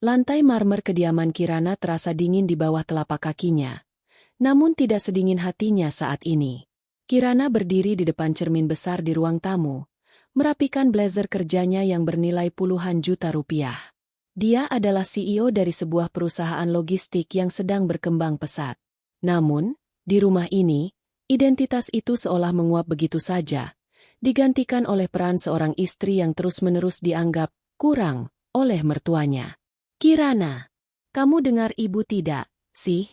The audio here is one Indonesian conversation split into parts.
Lantai marmer kediaman Kirana terasa dingin di bawah telapak kakinya. Namun tidak sedingin hatinya saat ini. Kirana berdiri di depan cermin besar di ruang tamu, merapikan blazer kerjanya yang bernilai puluhan juta rupiah. Dia adalah CEO dari sebuah perusahaan logistik yang sedang berkembang pesat. Namun, di rumah ini, identitas itu seolah menguap begitu saja, digantikan oleh peran seorang istri yang terus-menerus dianggap kurang oleh mertuanya. Kirana, kamu dengar ibu tidak, sih?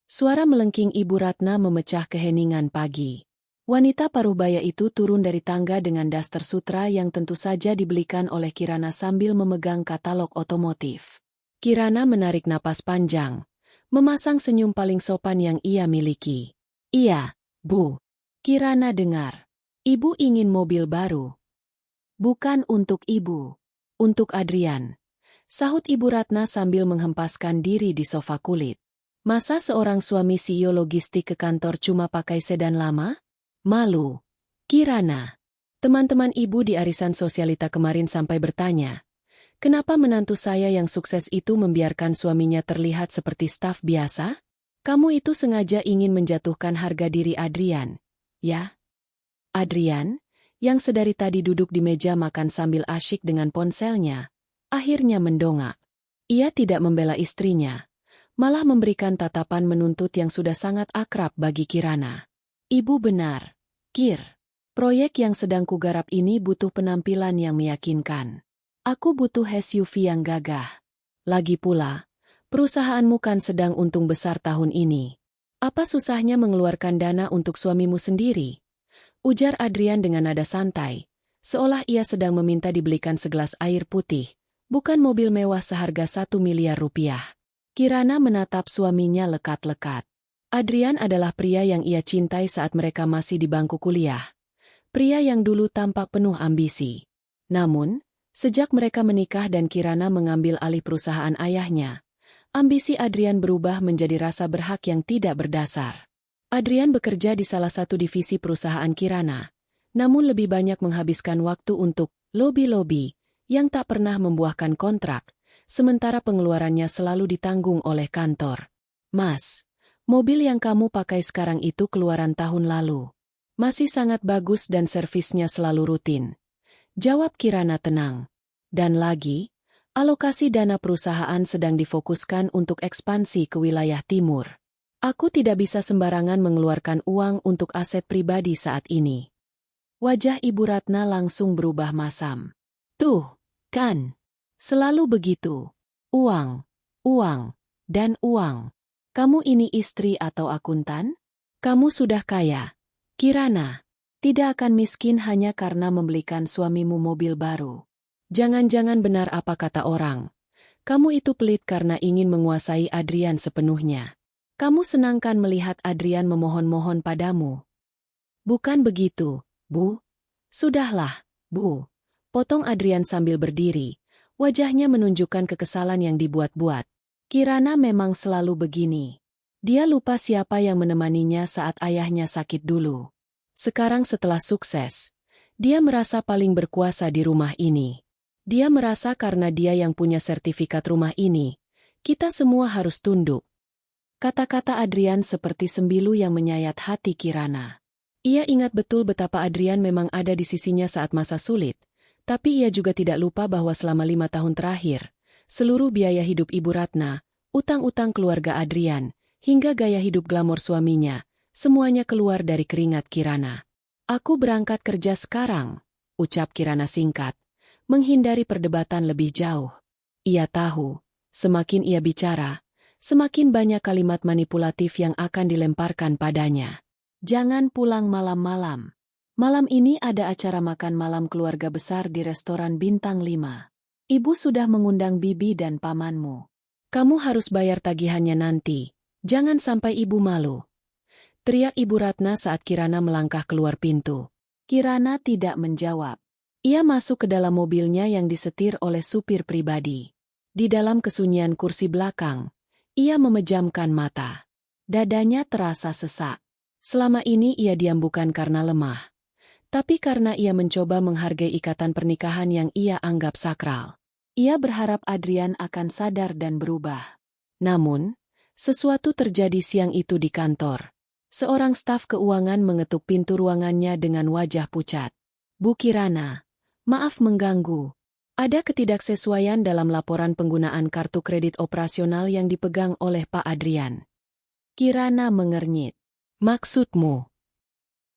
Suara melengking Ibu Ratna memecah keheningan pagi. Wanita paruh baya itu turun dari tangga dengan daster sutra yang tentu saja dibelikan oleh Kirana sambil memegang katalog otomotif. Kirana menarik napas panjang, memasang senyum paling sopan yang ia miliki. Iya, Bu. Kirana dengar. Ibu ingin mobil baru. Bukan untuk ibu. Untuk Adrian. Sahut Ibu Ratna sambil menghempaskan diri di sofa kulit. Masa seorang suami CEO logistik ke kantor cuma pakai sedan lama? Malu. Kirana. Teman-teman ibu di arisan sosialita kemarin sampai bertanya, kenapa menantu saya yang sukses itu membiarkan suaminya terlihat seperti staf biasa? Kamu itu sengaja ingin menjatuhkan harga diri Adrian, ya? Adrian, yang sedari tadi duduk di meja makan sambil asyik dengan ponselnya, akhirnya mendongak. Ia tidak membela istrinya, malah memberikan tatapan menuntut yang sudah sangat akrab bagi Kirana. Ibu benar, Kir. Proyek yang sedang kugarap ini butuh penampilan yang meyakinkan. Aku butuh SUV yang gagah. Lagi pula, perusahaanmu kan sedang untung besar tahun ini. Apa susahnya mengeluarkan dana untuk suamimu sendiri? Ujar Adrian dengan nada santai, seolah ia sedang meminta dibelikan segelas air putih, bukan mobil mewah seharga 1 miliar rupiah. Kirana menatap suaminya lekat-lekat. Adrian adalah pria yang ia cintai saat mereka masih di bangku kuliah. Pria yang dulu tampak penuh ambisi. Namun, sejak mereka menikah dan Kirana mengambil alih perusahaan ayahnya, ambisi Adrian berubah menjadi rasa berhak yang tidak berdasar. Adrian bekerja di salah satu divisi perusahaan Kirana, namun lebih banyak menghabiskan waktu untuk lobi-lobi yang tak pernah membuahkan kontrak, sementara pengeluarannya selalu ditanggung oleh kantor. Mas, mobil yang kamu pakai sekarang itu keluaran tahun lalu. Masih sangat bagus dan servisnya selalu rutin. Jawab Kirana tenang. Dan lagi, alokasi dana perusahaan sedang difokuskan untuk ekspansi ke wilayah timur. Aku tidak bisa sembarangan mengeluarkan uang untuk aset pribadi saat ini. Wajah Ibu Ratna langsung berubah masam. Tuh, kan? Selalu begitu. Uang, uang, dan uang. Kamu ini istri atau akuntan? Kamu sudah kaya. Kirana, tidak akan miskin hanya karena membelikan suamimu mobil baru. Jangan-jangan benar apa kata orang. Kamu itu pelit karena ingin menguasai Adrian sepenuhnya. Kamu senangkan melihat Adrian memohon-mohon padamu. Bukan begitu, Bu. Sudahlah, Bu. Potong Adrian sambil berdiri. Wajahnya menunjukkan kekesalan yang dibuat-buat. Kirana memang selalu begini. Dia lupa siapa yang menemaninya saat ayahnya sakit dulu. Sekarang setelah sukses, dia merasa paling berkuasa di rumah ini. Dia merasa karena dia yang punya sertifikat rumah ini, kita semua harus tunduk. Kata-kata Adrian seperti sembilu yang menyayat hati Kirana. Ia ingat betul betapa Adrian memang ada di sisinya saat masa sulit, tapi ia juga tidak lupa bahwa selama 5 tahun terakhir, seluruh biaya hidup Ibu Ratna, utang-utang keluarga Adrian, hingga gaya hidup glamor suaminya, semuanya keluar dari keringat Kirana. Aku berangkat kerja sekarang, ucap Kirana singkat, menghindari perdebatan lebih jauh. Ia tahu, semakin ia bicara, semakin banyak kalimat manipulatif yang akan dilemparkan padanya. Jangan pulang malam-malam. Malam ini ada acara makan malam keluarga besar di restoran Bintang 5. Ibu sudah mengundang bibi dan pamanmu. Kamu harus bayar tagihannya nanti. Jangan sampai ibu malu. Teriak Ibu Ratna saat Kirana melangkah keluar pintu. Kirana tidak menjawab. Ia masuk ke dalam mobilnya yang disetir oleh supir pribadi. Di dalam kesunyian kursi belakang, ia memejamkan mata. Dadanya terasa sesak. Selama ini ia diam bukan karena lemah, tapi karena ia mencoba menghargai ikatan pernikahan yang ia anggap sakral. Ia berharap Adrian akan sadar dan berubah. Namun, sesuatu terjadi siang itu di kantor. Seorang staf keuangan mengetuk pintu ruangannya dengan wajah pucat. Bu Kirana, maaf mengganggu. Ada ketidaksesuaian dalam laporan penggunaan kartu kredit operasional yang dipegang oleh Pak Adrian. Kirana mengernyit. Maksudmu?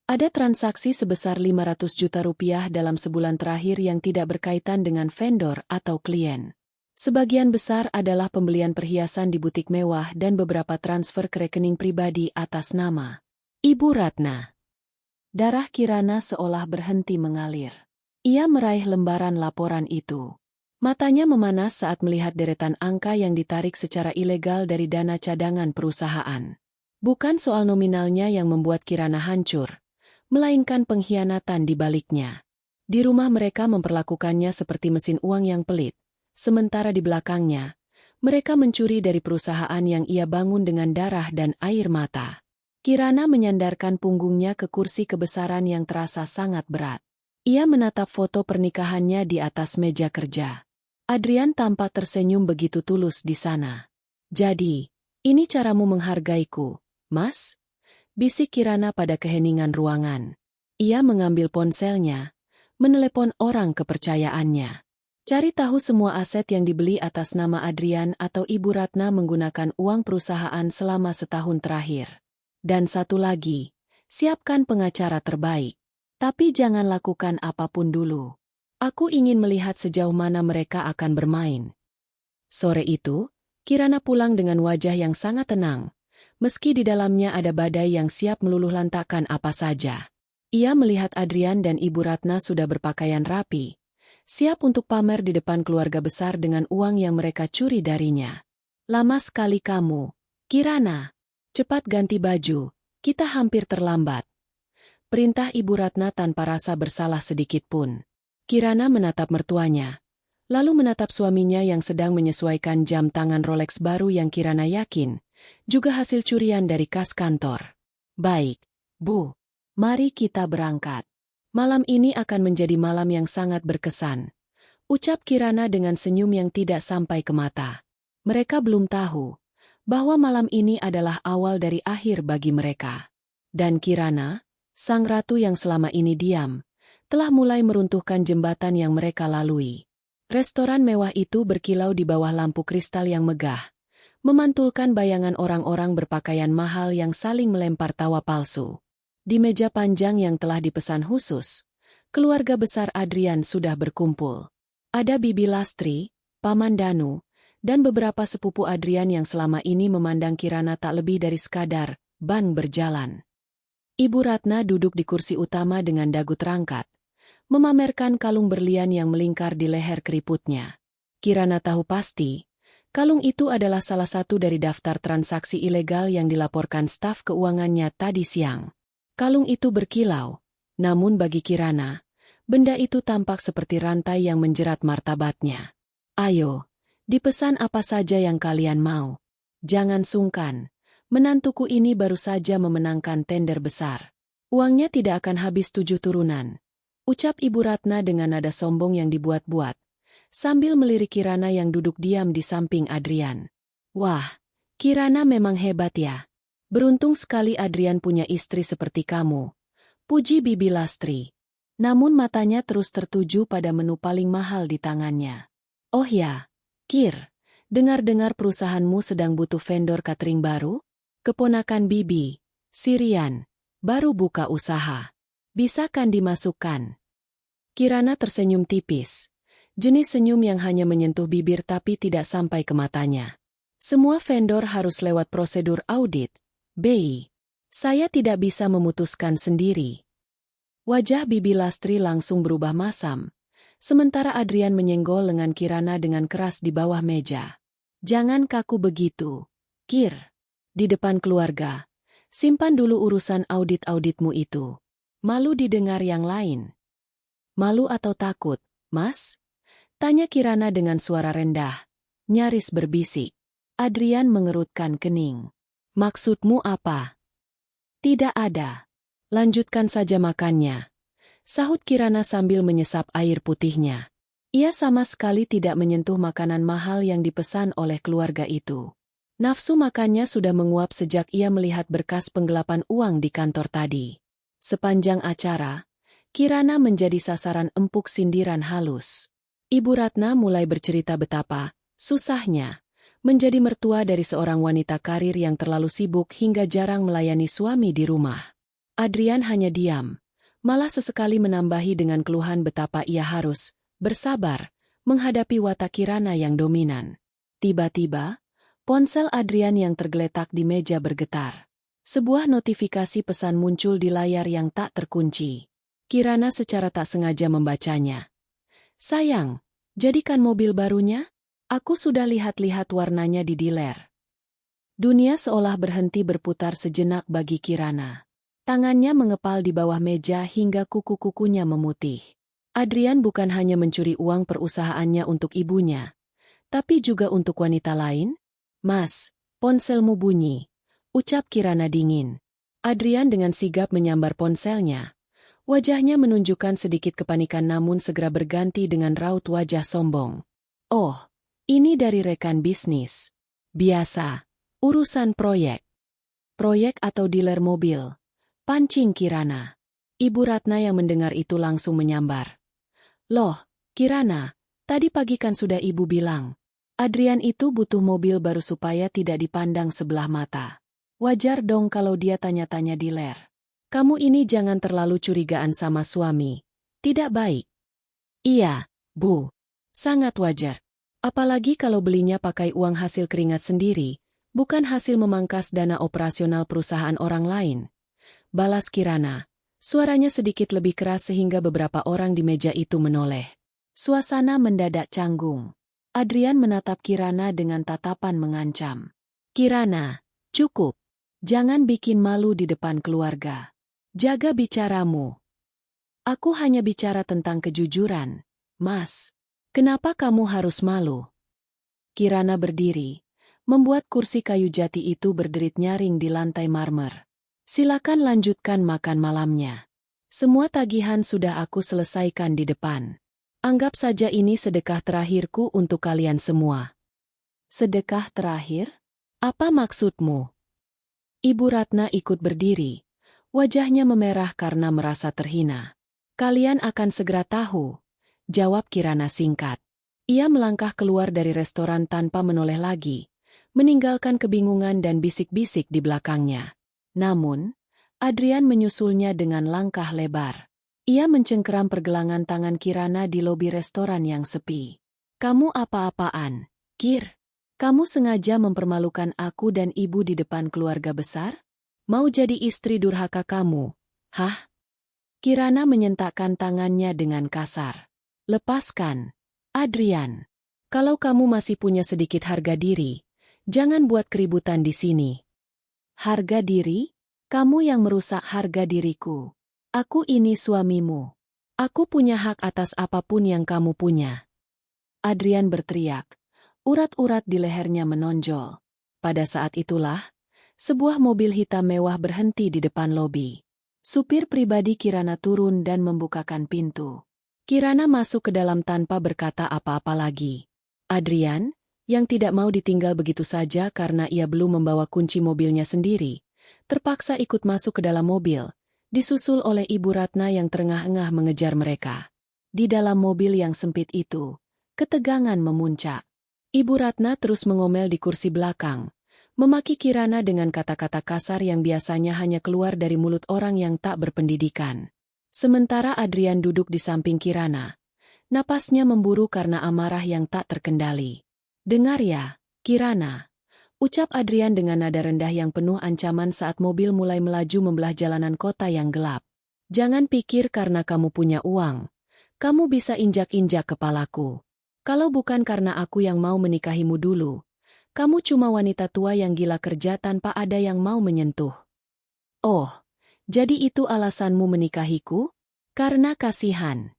Ada transaksi sebesar 500 juta rupiah dalam sebulan terakhir yang tidak berkaitan dengan vendor atau klien. Sebagian besar adalah pembelian perhiasan di butik mewah dan beberapa transfer ke rekening pribadi atas nama Ibu Ratna. Darah Kirana seolah berhenti mengalir. Ia meraih lembaran laporan itu. Matanya memanas saat melihat deretan angka yang ditarik secara ilegal dari dana cadangan perusahaan. Bukan soal nominalnya yang membuat Kirana hancur, melainkan pengkhianatan di baliknya. Di rumah mereka memperlakukannya seperti mesin uang yang pelit, sementara di belakangnya, mereka mencuri dari perusahaan yang ia bangun dengan darah dan air mata. Kirana menyandarkan punggungnya ke kursi kebesaran yang terasa sangat berat. Ia menatap foto pernikahannya di atas meja kerja. Adrian tampak tersenyum begitu tulus di sana. Jadi, ini caramu menghargaiku, Mas? Bisik Kirana pada keheningan ruangan. Ia mengambil ponselnya, menelepon orang kepercayaannya. Cari tahu semua aset yang dibeli atas nama Adrian atau Ibu Ratna menggunakan uang perusahaan selama setahun terakhir. Dan satu lagi, siapkan pengacara terbaik. Tapi jangan lakukan apapun dulu. Aku ingin melihat sejauh mana mereka akan bermain. Sore itu, Kirana pulang dengan wajah yang sangat tenang, meski di dalamnya ada badai yang siap meluluhlantakkan apa saja. Ia melihat Adrian dan Ibu Ratna sudah berpakaian rapi, siap untuk pamer di depan keluarga besar dengan uang yang mereka curi darinya. Lama sekali kamu, Kirana. Cepat ganti baju, kita hampir terlambat. Perintah Ibu Ratna tanpa rasa bersalah sedikit pun. Kirana menatap mertuanya, lalu menatap suaminya yang sedang menyesuaikan jam tangan Rolex baru yang Kirana yakin, juga hasil curian dari kas kantor. Baik, Bu. Mari kita berangkat. Malam ini akan menjadi malam yang sangat berkesan. Ucap Kirana dengan senyum yang tidak sampai ke mata. Mereka belum tahu bahwa malam ini adalah awal dari akhir bagi mereka. Dan Kirana, sang ratu yang selama ini diam, telah mulai meruntuhkan jembatan yang mereka lalui. Restoran mewah itu berkilau di bawah lampu kristal yang megah, memantulkan bayangan orang-orang berpakaian mahal yang saling melempar tawa palsu. Di meja panjang yang telah dipesan khusus, keluarga besar Adrian sudah berkumpul. Ada Bibi Lastri, Paman Danu, dan beberapa sepupu Adrian yang selama ini memandang Kirana tak lebih dari sekadar ban berjalan. Ibu Ratna duduk di kursi utama dengan dagu terangkat, memamerkan kalung berlian yang melingkar di leher keriputnya. Kirana tahu pasti, kalung itu adalah salah satu dari daftar transaksi ilegal yang dilaporkan staf keuangannya tadi siang. Kalung itu berkilau, namun bagi Kirana, benda itu tampak seperti rantai yang menjerat martabatnya. Ayo, dipesan apa saja yang kalian mau. Jangan sungkan. Menantuku ini baru saja memenangkan tender besar. Uangnya tidak akan habis 7 turunan. Ucap Ibu Ratna dengan nada sombong yang dibuat-buat, sambil melirik Kirana yang duduk diam di samping Adrian. Wah, Kirana memang hebat ya. Beruntung sekali Adrian punya istri seperti kamu. Puji Bibi Lastri. Namun matanya terus tertuju pada menu paling mahal di tangannya. Oh ya, Kir, dengar-dengar perusahaanmu sedang butuh vendor catering baru? Keponakan Bibi, Sirian, baru buka usaha. Bisa kan dimasukkan? Kirana tersenyum tipis. Jenis senyum yang hanya menyentuh bibir tapi tidak sampai ke matanya. Semua vendor harus lewat prosedur audit, BI. Saya tidak bisa memutuskan sendiri. Wajah Bibi Lastri langsung berubah masam, sementara Adrian menyenggol lengan Kirana dengan keras di bawah meja. Jangan kaku begitu, Kir. Di depan keluarga, simpan dulu urusan audit-auditmu itu. Malu didengar yang lain. Malu atau takut, Mas? Tanya Kirana dengan suara rendah, nyaris berbisik. Adrian mengerutkan kening. Maksudmu apa? Tidak ada. Lanjutkan saja makannya. Sahut Kirana sambil menyesap air putihnya. Ia sama sekali tidak menyentuh makanan mahal yang dipesan oleh keluarga itu. Nafsu makannya sudah menguap sejak ia melihat berkas penggelapan uang di kantor tadi. Sepanjang acara, Kirana menjadi sasaran empuk sindiran halus. Ibu Ratna mulai bercerita betapa susahnya menjadi mertua dari seorang wanita karir yang terlalu sibuk hingga jarang melayani suami di rumah. Adrian hanya diam, malah sesekali menambahi dengan keluhan betapa ia harus bersabar menghadapi watak Kirana yang dominan. Tiba-tiba, ponsel Adrian yang tergeletak di meja bergetar. Sebuah notifikasi pesan muncul di layar yang tak terkunci. Kirana secara tak sengaja membacanya. "Sayang, jadikan mobil barunya? Aku sudah lihat-lihat warnanya di dealer." Dunia seolah berhenti berputar sejenak bagi Kirana. Tangannya mengepal di bawah meja hingga kuku-kukunya memutih. Adrian bukan hanya mencuri uang perusahaannya untuk ibunya, tapi juga untuk wanita lain. "Mas, ponselmu bunyi," ucap Kirana dingin. Adrian dengan sigap menyambar ponselnya. Wajahnya menunjukkan sedikit kepanikan namun segera berganti dengan raut wajah sombong. "Oh, ini dari rekan bisnis. Biasa, urusan proyek." "Proyek atau dealer mobil?" pancing Kirana. Ibu Ratna yang mendengar itu langsung menyambar. "Loh, Kirana, tadi pagi kan sudah ibu bilang. Adrian itu butuh mobil baru supaya tidak dipandang sebelah mata. Wajar dong kalau dia tanya-tanya dealer. Kamu ini jangan terlalu curigaan sama suami. Tidak baik." "Iya, Bu. Sangat wajar. Apalagi kalau belinya pakai uang hasil keringat sendiri, bukan hasil memangkas dana operasional perusahaan orang lain." Balas Kirana. Suaranya sedikit lebih keras sehingga beberapa orang di meja itu menoleh. Suasana mendadak canggung. Adrian menatap Kirana dengan tatapan mengancam. "Kirana, cukup. Jangan bikin malu di depan keluarga. Jaga bicaramu. Aku hanya bicara tentang kejujuran. Mas, kenapa kamu harus malu?" Kirana berdiri, membuat kursi kayu jati itu berderit nyaring di lantai marmer. "Silakan lanjutkan makan malamnya. Semua tagihan sudah aku selesaikan di depan. Anggap saja ini sedekah terakhirku untuk kalian semua." "Sedekah terakhir? Apa maksudmu?" Ibu Ratna ikut berdiri. Wajahnya memerah karena merasa terhina. "Kalian akan segera tahu," jawab Kirana singkat. Ia melangkah keluar dari restoran tanpa menoleh lagi, meninggalkan kebingungan dan bisik-bisik di belakangnya. Namun, Adrian menyusulnya dengan langkah lebar. Ia mencengkeram pergelangan tangan Kirana di lobi restoran yang sepi. "Kamu apa-apaan, Kir? Kamu sengaja mempermalukan aku dan ibu di depan keluarga besar? Mau jadi istri durhaka kamu? Hah?" Kirana menyentakkan tangannya dengan kasar. "Lepaskan, Adrian. Kalau kamu masih punya sedikit harga diri, jangan buat keributan di sini." "Harga diri? Kamu yang merusak harga diriku. Aku ini suamimu. Aku punya hak atas apapun yang kamu punya." Adrian berteriak. Urat-urat di lehernya menonjol. Pada saat itulah, sebuah mobil hitam mewah berhenti di depan lobi. Supir pribadi Kirana turun dan membukakan pintu. Kirana masuk ke dalam tanpa berkata apa-apa lagi. Adrian, yang tidak mau ditinggal begitu saja karena ia belum membawa kunci mobilnya sendiri, terpaksa ikut masuk ke dalam mobil, disusul oleh Ibu Ratna yang terengah-engah mengejar mereka. Di dalam mobil yang sempit itu, ketegangan memuncak. Ibu Ratna terus mengomel di kursi belakang, memaki Kirana dengan kata-kata kasar yang biasanya hanya keluar dari mulut orang yang tak berpendidikan. Sementara Adrian duduk di samping Kirana, napasnya memburu karena amarah yang tak terkendali. "Dengar ya, Kirana," ucap Adrian dengan nada rendah yang penuh ancaman saat mobil mulai melaju membelah jalanan kota yang gelap. "Jangan pikir karena kamu punya uang, kamu bisa injak-injak kepalaku. Kalau bukan karena aku yang mau menikahimu dulu, kamu cuma wanita tua yang gila kerja tanpa ada yang mau menyentuh." "Oh, jadi itu alasanmu menikahiku? Karena kasihan?"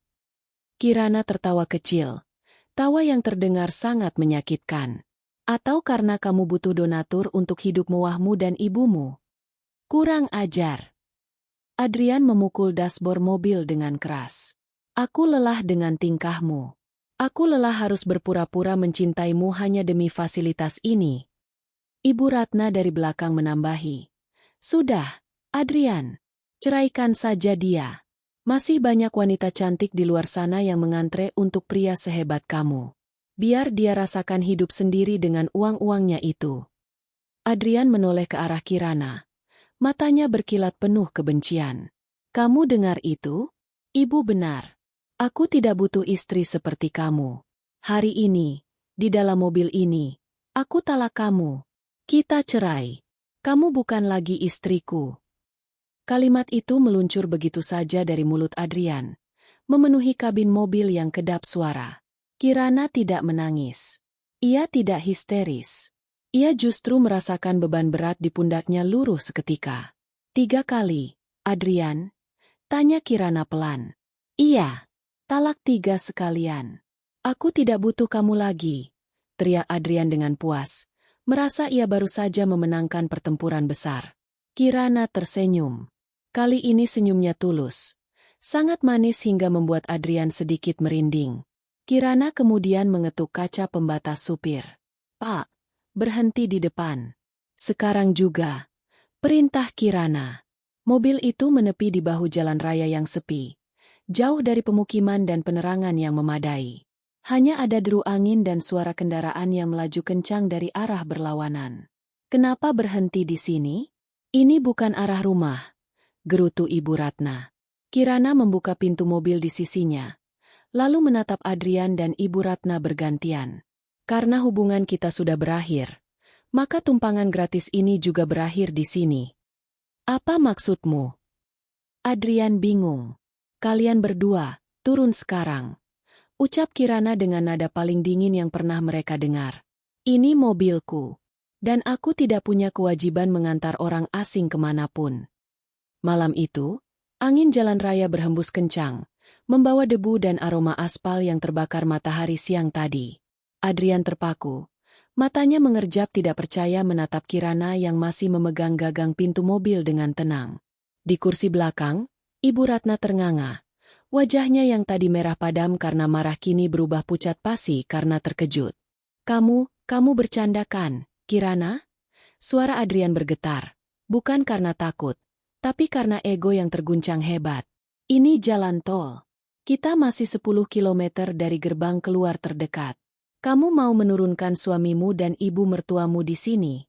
Kirana tertawa kecil, tawa yang terdengar sangat menyakitkan. "Atau karena kamu butuh donatur untuk hidup mewahmu dan ibumu?" "Kurang ajar." Adrian memukul dashboard mobil dengan keras. "Aku lelah dengan tingkahmu. Aku lelah harus berpura-pura mencintaimu hanya demi fasilitas ini. Ibu Ratna dari belakang menambahi. Sudah, Adrian. Ceraikan saja dia. Masih banyak wanita cantik di luar sana yang mengantre untuk pria sehebat kamu. Biar dia rasakan hidup sendiri dengan uang-uangnya itu. Adrian menoleh ke arah Kirana. Matanya berkilat penuh kebencian. Kamu dengar itu? Ibu benar. Aku tidak butuh istri seperti kamu. Hari ini, di dalam mobil ini, aku talak kamu. Kita cerai. Kamu bukan lagi istriku. Kalimat itu meluncur begitu saja dari mulut Adrian, memenuhi kabin mobil yang kedap suara. Kirana tidak menangis. Ia tidak histeris. Ia justru merasakan beban berat di pundaknya luruh seketika. 3 kali, Adrian? Tanya Kirana pelan. Iya. Talak 3 sekalian. Aku tidak butuh kamu lagi. Teriak Adrian dengan puas. Merasa ia baru saja memenangkan pertempuran besar. Kirana tersenyum. Kali ini senyumnya tulus. Sangat manis hingga membuat Adrian sedikit merinding. Kirana kemudian mengetuk kaca pembatas supir. Pak. Berhenti di depan. Sekarang juga. Perintah Kirana. Mobil itu menepi di bahu jalan raya yang sepi. Jauh dari pemukiman dan penerangan yang memadai. Hanya ada deru angin dan suara kendaraan yang melaju kencang dari arah berlawanan. Kenapa berhenti di sini? Ini bukan arah rumah. Gerutu Ibu Ratna. Kirana membuka pintu mobil di sisinya. Lalu menatap Adrian dan Ibu Ratna bergantian. Karena hubungan kita sudah berakhir, maka tumpangan gratis ini juga berakhir di sini. Apa maksudmu? Adrian bingung. Kalian berdua, turun sekarang. Ucap Kirana dengan nada paling dingin yang pernah mereka dengar. Ini mobilku. Dan aku tidak punya kewajiban mengantar orang asing kemanapun. Malam itu, angin jalan raya berhembus kencang, membawa debu dan aroma aspal yang terbakar matahari siang tadi. Adrian terpaku. Matanya mengerjap tidak percaya menatap Kirana yang masih memegang gagang pintu mobil dengan tenang. Di kursi belakang, Ibu Ratna ternganga. Wajahnya yang tadi merah padam karena marah kini berubah pucat pasi karena terkejut. Kamu bercanda kan, Kirana? Suara Adrian bergetar. Bukan karena takut, tapi karena ego yang terguncang hebat. Ini jalan tol. Kita masih 10 kilometer dari gerbang keluar terdekat. Kamu mau menurunkan suamimu dan ibu mertuamu di sini?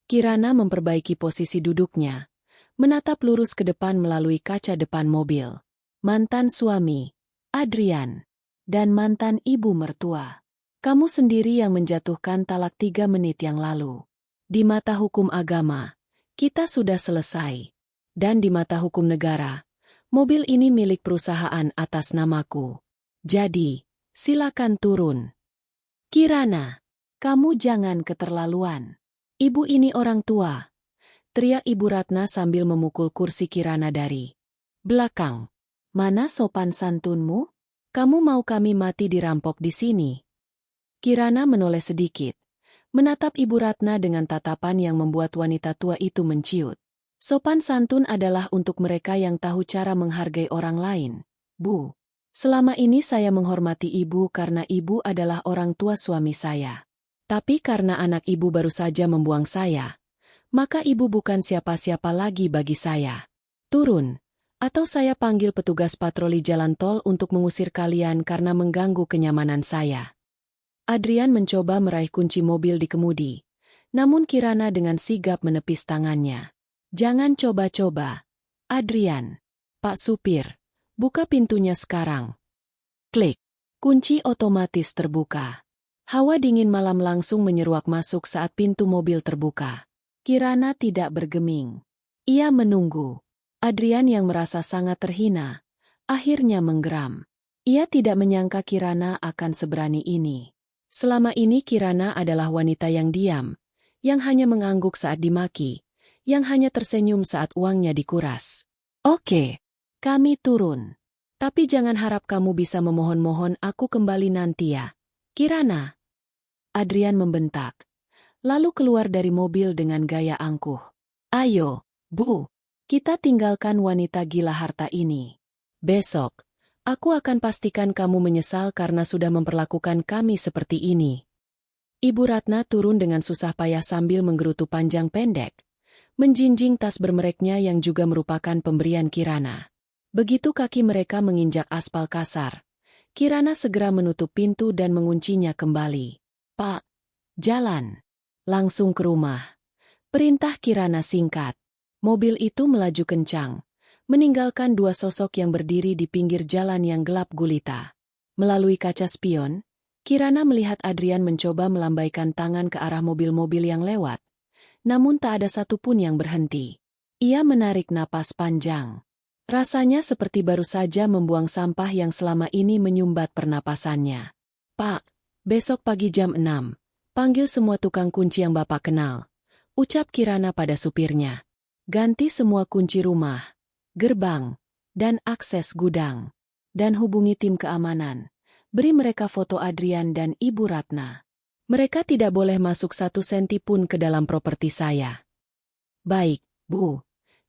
Kirana memperbaiki posisi duduknya, menatap lurus ke depan melalui kaca depan mobil. Mantan suami, Adrian, dan mantan ibu mertua. Kamu sendiri yang menjatuhkan talak 3 menit yang lalu. Di mata hukum agama, kita sudah selesai. Dan di mata hukum negara, mobil ini milik perusahaan atas namaku. Jadi, silakan turun. Kirana, kamu jangan keterlaluan. Ibu ini orang tua. Teriak Ibu Ratna sambil memukul kursi Kirana dari belakang. Mana sopan santunmu? Kamu mau kami mati dirampok di sini? Kirana menoleh sedikit, menatap Ibu Ratna dengan tatapan yang membuat wanita tua itu menciut. Sopan santun adalah untuk mereka yang tahu cara menghargai orang lain, Bu. Selama ini saya menghormati ibu karena ibu adalah orang tua suami saya. Tapi karena anak ibu baru saja membuang saya, maka ibu bukan siapa-siapa lagi bagi saya. Turun, atau saya panggil petugas patroli jalan tol untuk mengusir kalian karena mengganggu kenyamanan saya. Adrian mencoba meraih kunci mobil di kemudi, namun Kirana dengan sigap menepis tangannya. Jangan coba-coba. Adrian. Pak supir. Buka pintunya sekarang. Klik. Kunci otomatis terbuka. Hawa dingin malam langsung menyeruak masuk saat pintu mobil terbuka. Kirana tidak bergeming. Ia menunggu. Adrian yang merasa sangat terhina, akhirnya menggeram. Ia tidak menyangka Kirana akan seberani ini. Selama ini Kirana adalah wanita yang diam, yang hanya mengangguk saat dimaki, yang hanya tersenyum saat uangnya dikuras. Oke. Kami turun. Tapi jangan harap kamu bisa memohon-mohon aku kembali nanti ya, Kirana. Adrian membentak. Lalu keluar dari mobil dengan gaya angkuh. Ayo, Bu. Kita tinggalkan wanita gila harta ini. Besok, Aku akan pastikan kamu menyesal karena sudah memperlakukan kami seperti ini. Ibu Ratna turun dengan susah payah sambil menggerutu panjang pendek, menjinjing tas bermereknya yang juga merupakan pemberian Kirana. Begitu kaki mereka menginjak aspal kasar, Kirana segera menutup pintu dan menguncinya kembali. Pak, jalan. Langsung ke rumah. Perintah Kirana singkat. Mobil itu melaju kencang, meninggalkan dua sosok yang berdiri di pinggir jalan yang gelap gulita. Melalui kaca spion, Kirana melihat Adrian mencoba melambaikan tangan ke arah mobil-mobil yang lewat, namun tak ada satupun yang berhenti. Ia menarik napas panjang. Rasanya seperti baru saja membuang sampah yang selama ini menyumbat pernapasannya. Pak, besok pagi jam 6, panggil semua tukang kunci yang Bapak kenal, ucap Kirana pada supirnya. Ganti semua kunci rumah, gerbang, dan akses gudang. Dan hubungi tim keamanan. Beri mereka foto Adrian dan Ibu Ratna. Mereka tidak boleh masuk 1 senti pun ke dalam properti saya. Baik, Bu,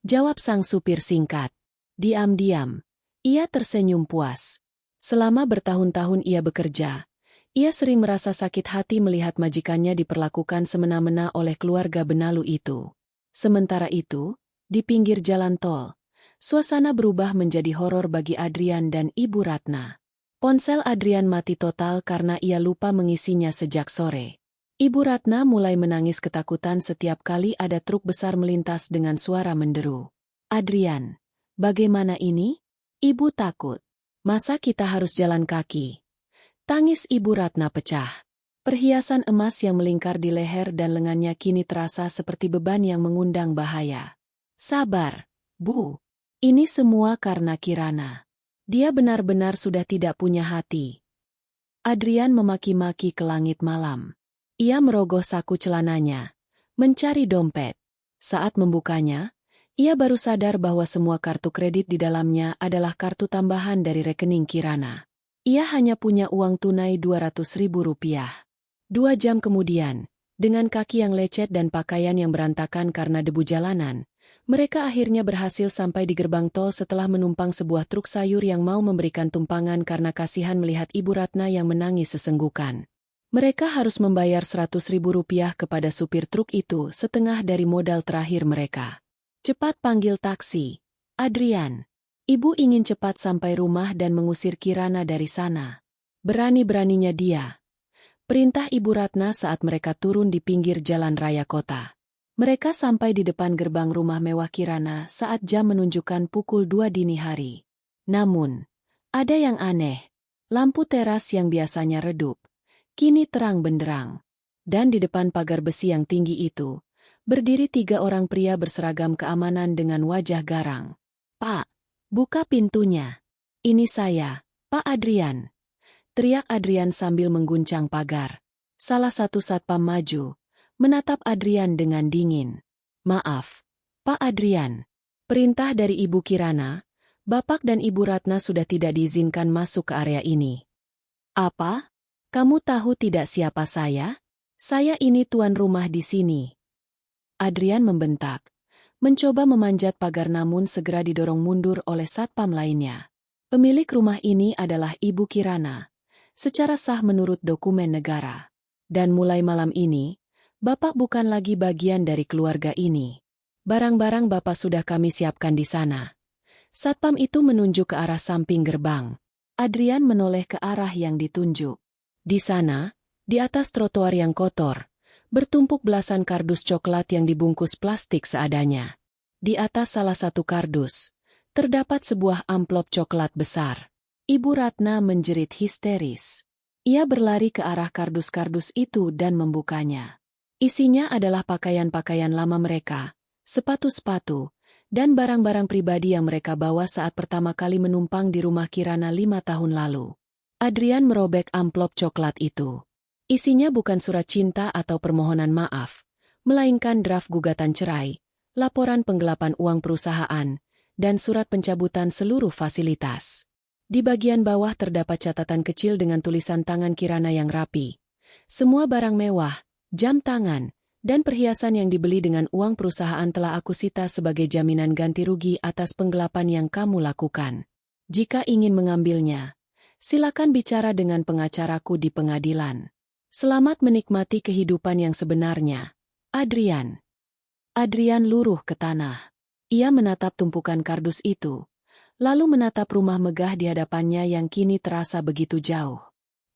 jawab sang supir singkat. Diam-diam, ia tersenyum puas. Selama bertahun-tahun ia bekerja, ia sering merasa sakit hati melihat majikannya diperlakukan semena-mena oleh keluarga benalu itu. Sementara itu, di pinggir jalan tol, suasana berubah menjadi horor bagi Adrian dan Ibu Ratna. Ponsel Adrian mati total karena ia lupa mengisinya sejak sore. Ibu Ratna mulai menangis ketakutan setiap kali ada truk besar melintas dengan suara menderu. Adrian, bagaimana ini? Ibu takut. Masa kita harus jalan kaki? Tangis Ibu Ratna pecah. Perhiasan emas yang melingkar di leher dan lengannya kini terasa seperti beban yang mengundang bahaya. Sabar, Bu. Ini semua karena Kirana. Dia benar-benar sudah tidak punya hati. Adrian memaki-maki ke langit malam. Ia merogoh saku celananya, mencari dompet. Saat membukanya, ia baru sadar bahwa semua kartu kredit di dalamnya adalah kartu tambahan dari rekening Kirana. Ia hanya punya uang tunai Rp200.000. 2 jam kemudian, dengan kaki yang lecet dan pakaian yang berantakan karena debu jalanan, mereka akhirnya berhasil sampai di gerbang tol setelah menumpang sebuah truk sayur yang mau memberikan tumpangan karena kasihan melihat Ibu Ratna yang menangis sesenggukan. Mereka harus membayar Rp100.000 kepada supir truk itu, setengah dari modal terakhir mereka. Cepat panggil taksi. Adrian. Ibu ingin cepat sampai rumah dan mengusir Kirana dari sana. Berani-beraninya dia. Perintah Ibu Ratna saat mereka turun di pinggir jalan raya kota. Mereka sampai di depan gerbang rumah mewah Kirana saat jam menunjukkan pukul 2 dini hari. Namun, ada yang aneh. Lampu teras yang biasanya redup, kini terang benderang. Dan di depan pagar besi yang tinggi itu, berdiri 3 orang pria berseragam keamanan dengan wajah garang. Pak, buka pintunya. Ini saya, Pak Adrian. Teriak Adrian sambil mengguncang pagar. Salah satu satpam maju, menatap Adrian dengan dingin. Maaf, Pak Adrian. Perintah dari Ibu Kirana, Bapak dan Ibu Ratna sudah tidak diizinkan masuk ke area ini. Apa? Kamu tahu tidak siapa saya? Saya ini tuan rumah di sini. Adrian membentak, mencoba memanjat pagar namun segera didorong mundur oleh satpam lainnya. Pemilik rumah ini adalah Ibu Kirana, secara sah menurut dokumen negara. Dan mulai malam ini, Bapak bukan lagi bagian dari keluarga ini. Barang-barang Bapak sudah kami siapkan di sana. Satpam itu menunjuk ke arah samping gerbang. Adrian menoleh ke arah yang ditunjuk. Di sana, di atas trotoar yang kotor, bertumpuk belasan kardus coklat yang dibungkus plastik seadanya. Di atas salah satu kardus, terdapat sebuah amplop coklat besar. Ibu Ratna menjerit histeris. Ia berlari ke arah kardus-kardus itu dan membukanya. Isinya adalah pakaian-pakaian lama mereka, sepatu-sepatu, dan barang-barang pribadi yang mereka bawa saat pertama kali menumpang di rumah Kirana 5 tahun lalu. Adrian merobek amplop coklat itu. Isinya bukan surat cinta atau permohonan maaf, melainkan draft gugatan cerai, laporan penggelapan uang perusahaan, dan surat pencabutan seluruh fasilitas. Di bagian bawah terdapat catatan kecil dengan tulisan tangan Kirana yang rapi. Semua barang mewah, jam tangan, dan perhiasan yang dibeli dengan uang perusahaan telah aku sita sebagai jaminan ganti rugi atas penggelapan yang kamu lakukan. Jika ingin mengambilnya, silakan bicara dengan pengacaraku di pengadilan. Selamat menikmati kehidupan yang sebenarnya, Adrian. Adrian luruh ke tanah. Ia menatap tumpukan kardus itu, lalu menatap rumah megah di hadapannya yang kini terasa begitu jauh.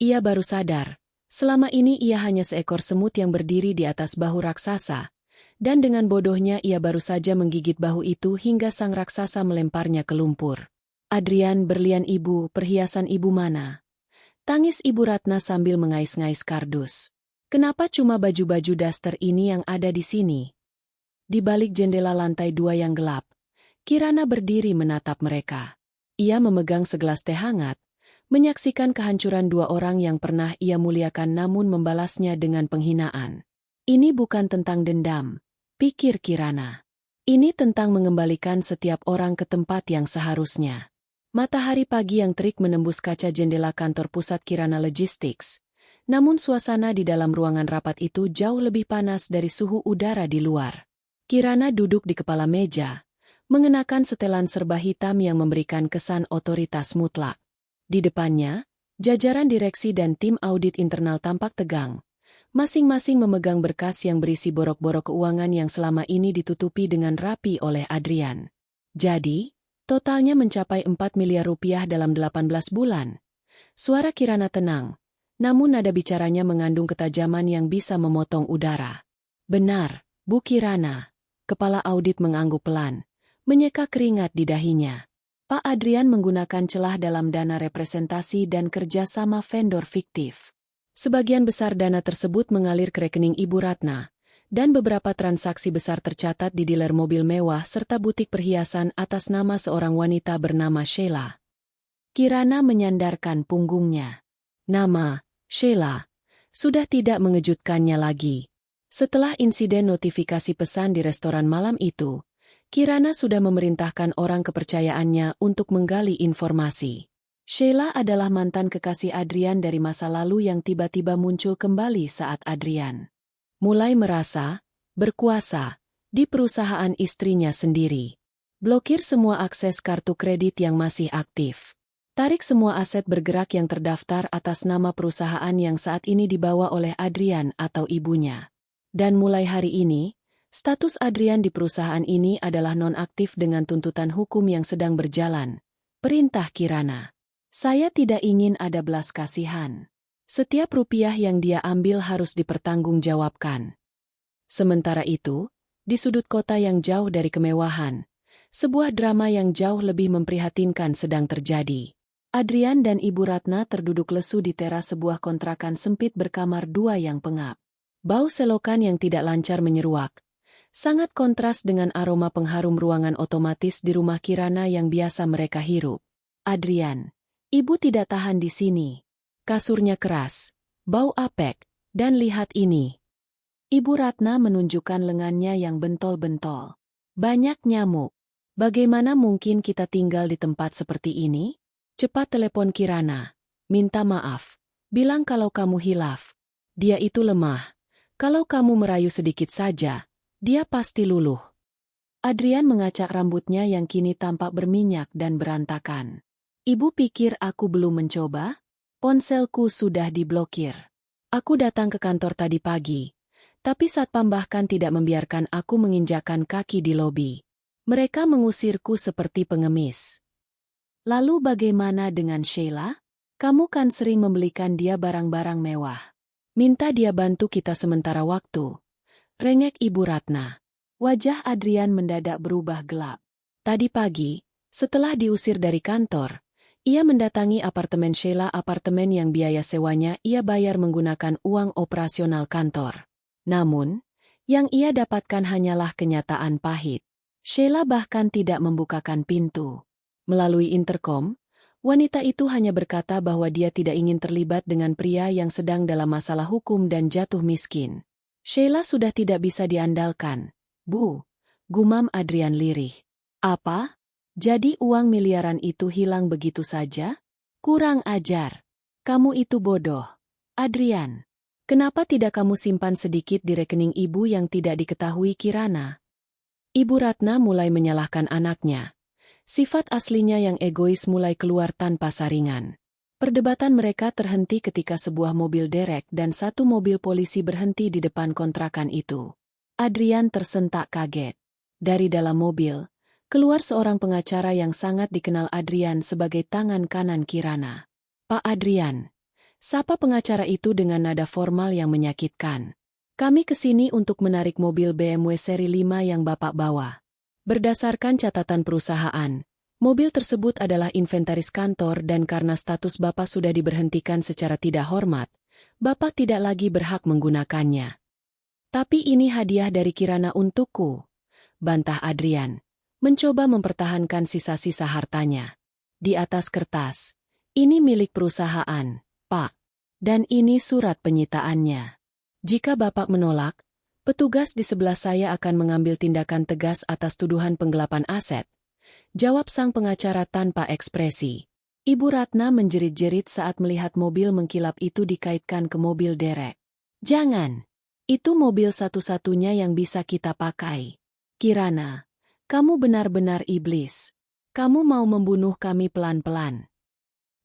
Ia baru sadar, selama ini ia hanya seekor semut yang berdiri di atas bahu raksasa, dan dengan bodohnya ia baru saja menggigit bahu itu hingga sang raksasa melemparnya ke lumpur. Adrian, berlian ibu, perhiasan ibu mana? Tangis Ibu Ratna sambil mengais-ngais kardus. Kenapa cuma baju-baju daster ini yang ada di sini? Di balik jendela lantai 2 yang gelap, Kirana berdiri menatap mereka. Ia memegang segelas teh hangat, menyaksikan kehancuran 2 orang yang pernah ia muliakan namun membalasnya dengan penghinaan. Ini bukan tentang dendam, pikir Kirana. Ini tentang mengembalikan setiap orang ke tempat yang seharusnya. Matahari pagi yang terik menembus kaca jendela kantor pusat Kirana Logistics. Namun suasana di dalam ruangan rapat itu jauh lebih panas dari suhu udara di luar. Kirana duduk di kepala meja, mengenakan setelan serba hitam yang memberikan kesan otoritas mutlak. Di depannya, jajaran direksi dan tim audit internal tampak tegang. Masing-masing memegang berkas yang berisi borok-borok keuangan yang selama ini ditutupi dengan rapi oleh Adrian. Jadi, totalnya mencapai 4 miliar rupiah dalam 18 bulan. Suara Kirana tenang, namun nada bicaranya mengandung ketajaman yang bisa memotong udara. Benar, Bu Kirana. Kepala audit mengangguk pelan, menyeka keringat di dahinya. Pak Adrian menggunakan celah dalam dana representasi dan kerjasama vendor fiktif. Sebagian besar dana tersebut mengalir ke rekening Ibu Ratna, dan beberapa transaksi besar tercatat di dealer mobil mewah serta butik perhiasan atas nama seorang wanita bernama Sheila. Kirana menyandarkan punggungnya. Nama, Sheila, sudah tidak mengejutkannya lagi. Setelah insiden notifikasi pesan di restoran malam itu, Kirana sudah memerintahkan orang kepercayaannya untuk menggali informasi. Sheila adalah mantan kekasih Adrian dari masa lalu yang tiba-tiba muncul kembali saat Adrian mulai merasa berkuasa di perusahaan istrinya sendiri. Blokir semua akses kartu kredit yang masih aktif. Tarik semua aset bergerak yang terdaftar atas nama perusahaan yang saat ini dibawa oleh Adrian atau ibunya. Dan mulai hari ini, status Adrian di perusahaan ini adalah nonaktif dengan tuntutan hukum yang sedang berjalan. Perintah Kirana. Saya tidak ingin ada belas kasihan. Setiap rupiah yang dia ambil harus dipertanggungjawabkan. Sementara itu, di sudut kota yang jauh dari kemewahan, sebuah drama yang jauh lebih memprihatinkan sedang terjadi. Adrian dan Ibu Ratna terduduk lesu di teras sebuah kontrakan sempit berkamar 2 yang pengap. Bau selokan yang tidak lancar menyeruak, sangat kontras dengan aroma pengharum ruangan otomatis di rumah Kirana yang biasa mereka hirup. Adrian, Ibu tidak tahan di sini. Kasurnya keras, bau apek, dan lihat ini. Ibu Ratna menunjukkan lengannya yang bentol-bentol. Banyak nyamuk. Bagaimana mungkin kita tinggal di tempat seperti ini? Cepat telepon Kirana. Minta maaf. Bilang kalau kamu hilaf. Dia itu lemah. Kalau kamu merayu sedikit saja, dia pasti luluh. Adrian mengacak rambutnya yang kini tampak berminyak dan berantakan. Ibu pikir aku belum mencoba? Ponselku sudah diblokir. Aku datang ke kantor tadi pagi, tapi satpam bahkan tidak membiarkan aku menginjakkan kaki di lobi. Mereka mengusirku seperti pengemis. Lalu bagaimana dengan Sheila? Kamu kan sering membelikan dia barang-barang mewah. Minta dia bantu kita sementara waktu. Rengek Ibu Ratna. Wajah Adrian mendadak berubah gelap. Tadi pagi, setelah diusir dari kantor, ia mendatangi apartemen Sheila, apartemen yang biaya sewanya ia bayar menggunakan uang operasional kantor. Namun, yang ia dapatkan hanyalah kenyataan pahit. Sheila bahkan tidak membukakan pintu. Melalui interkom, wanita itu hanya berkata bahwa dia tidak ingin terlibat dengan pria yang sedang dalam masalah hukum dan jatuh miskin. Sheila sudah tidak bisa diandalkan. Bu, gumam Adrian lirih. Apa? Jadi uang miliaran itu hilang begitu saja? Kurang ajar. Kamu itu bodoh. Adrian, kenapa tidak kamu simpan sedikit di rekening ibu yang tidak diketahui Kirana? Ibu Ratna mulai menyalahkan anaknya. Sifat aslinya yang egois mulai keluar tanpa saringan. Perdebatan mereka terhenti ketika sebuah mobil derek dan satu mobil polisi berhenti di depan kontrakan itu. Adrian tersentak kaget. Dari dalam mobil, keluar seorang pengacara yang sangat dikenal Adrian sebagai tangan kanan Kirana. "Pak Adrian," sapa pengacara itu dengan nada formal yang menyakitkan. "Kami kesini untuk menarik mobil BMW seri 5 yang Bapak bawa. Berdasarkan catatan perusahaan, mobil tersebut adalah inventaris kantor dan karena status Bapak sudah diberhentikan secara tidak hormat, Bapak tidak lagi berhak menggunakannya." "Tapi ini hadiah dari Kirana untukku," bantah Adrian, mencoba mempertahankan sisa-sisa hartanya. "Di atas kertas, ini milik perusahaan, Pak. Dan ini surat penyitaannya. Jika Bapak menolak, petugas di sebelah saya akan mengambil tindakan tegas atas tuduhan penggelapan aset," jawab sang pengacara tanpa ekspresi. Ibu Ratna menjerit-jerit saat melihat mobil mengkilap itu dikaitkan ke mobil derek. "Jangan! Itu mobil satu-satunya yang bisa kita pakai. Kirana, kamu benar-benar iblis. Kamu mau membunuh kami pelan-pelan."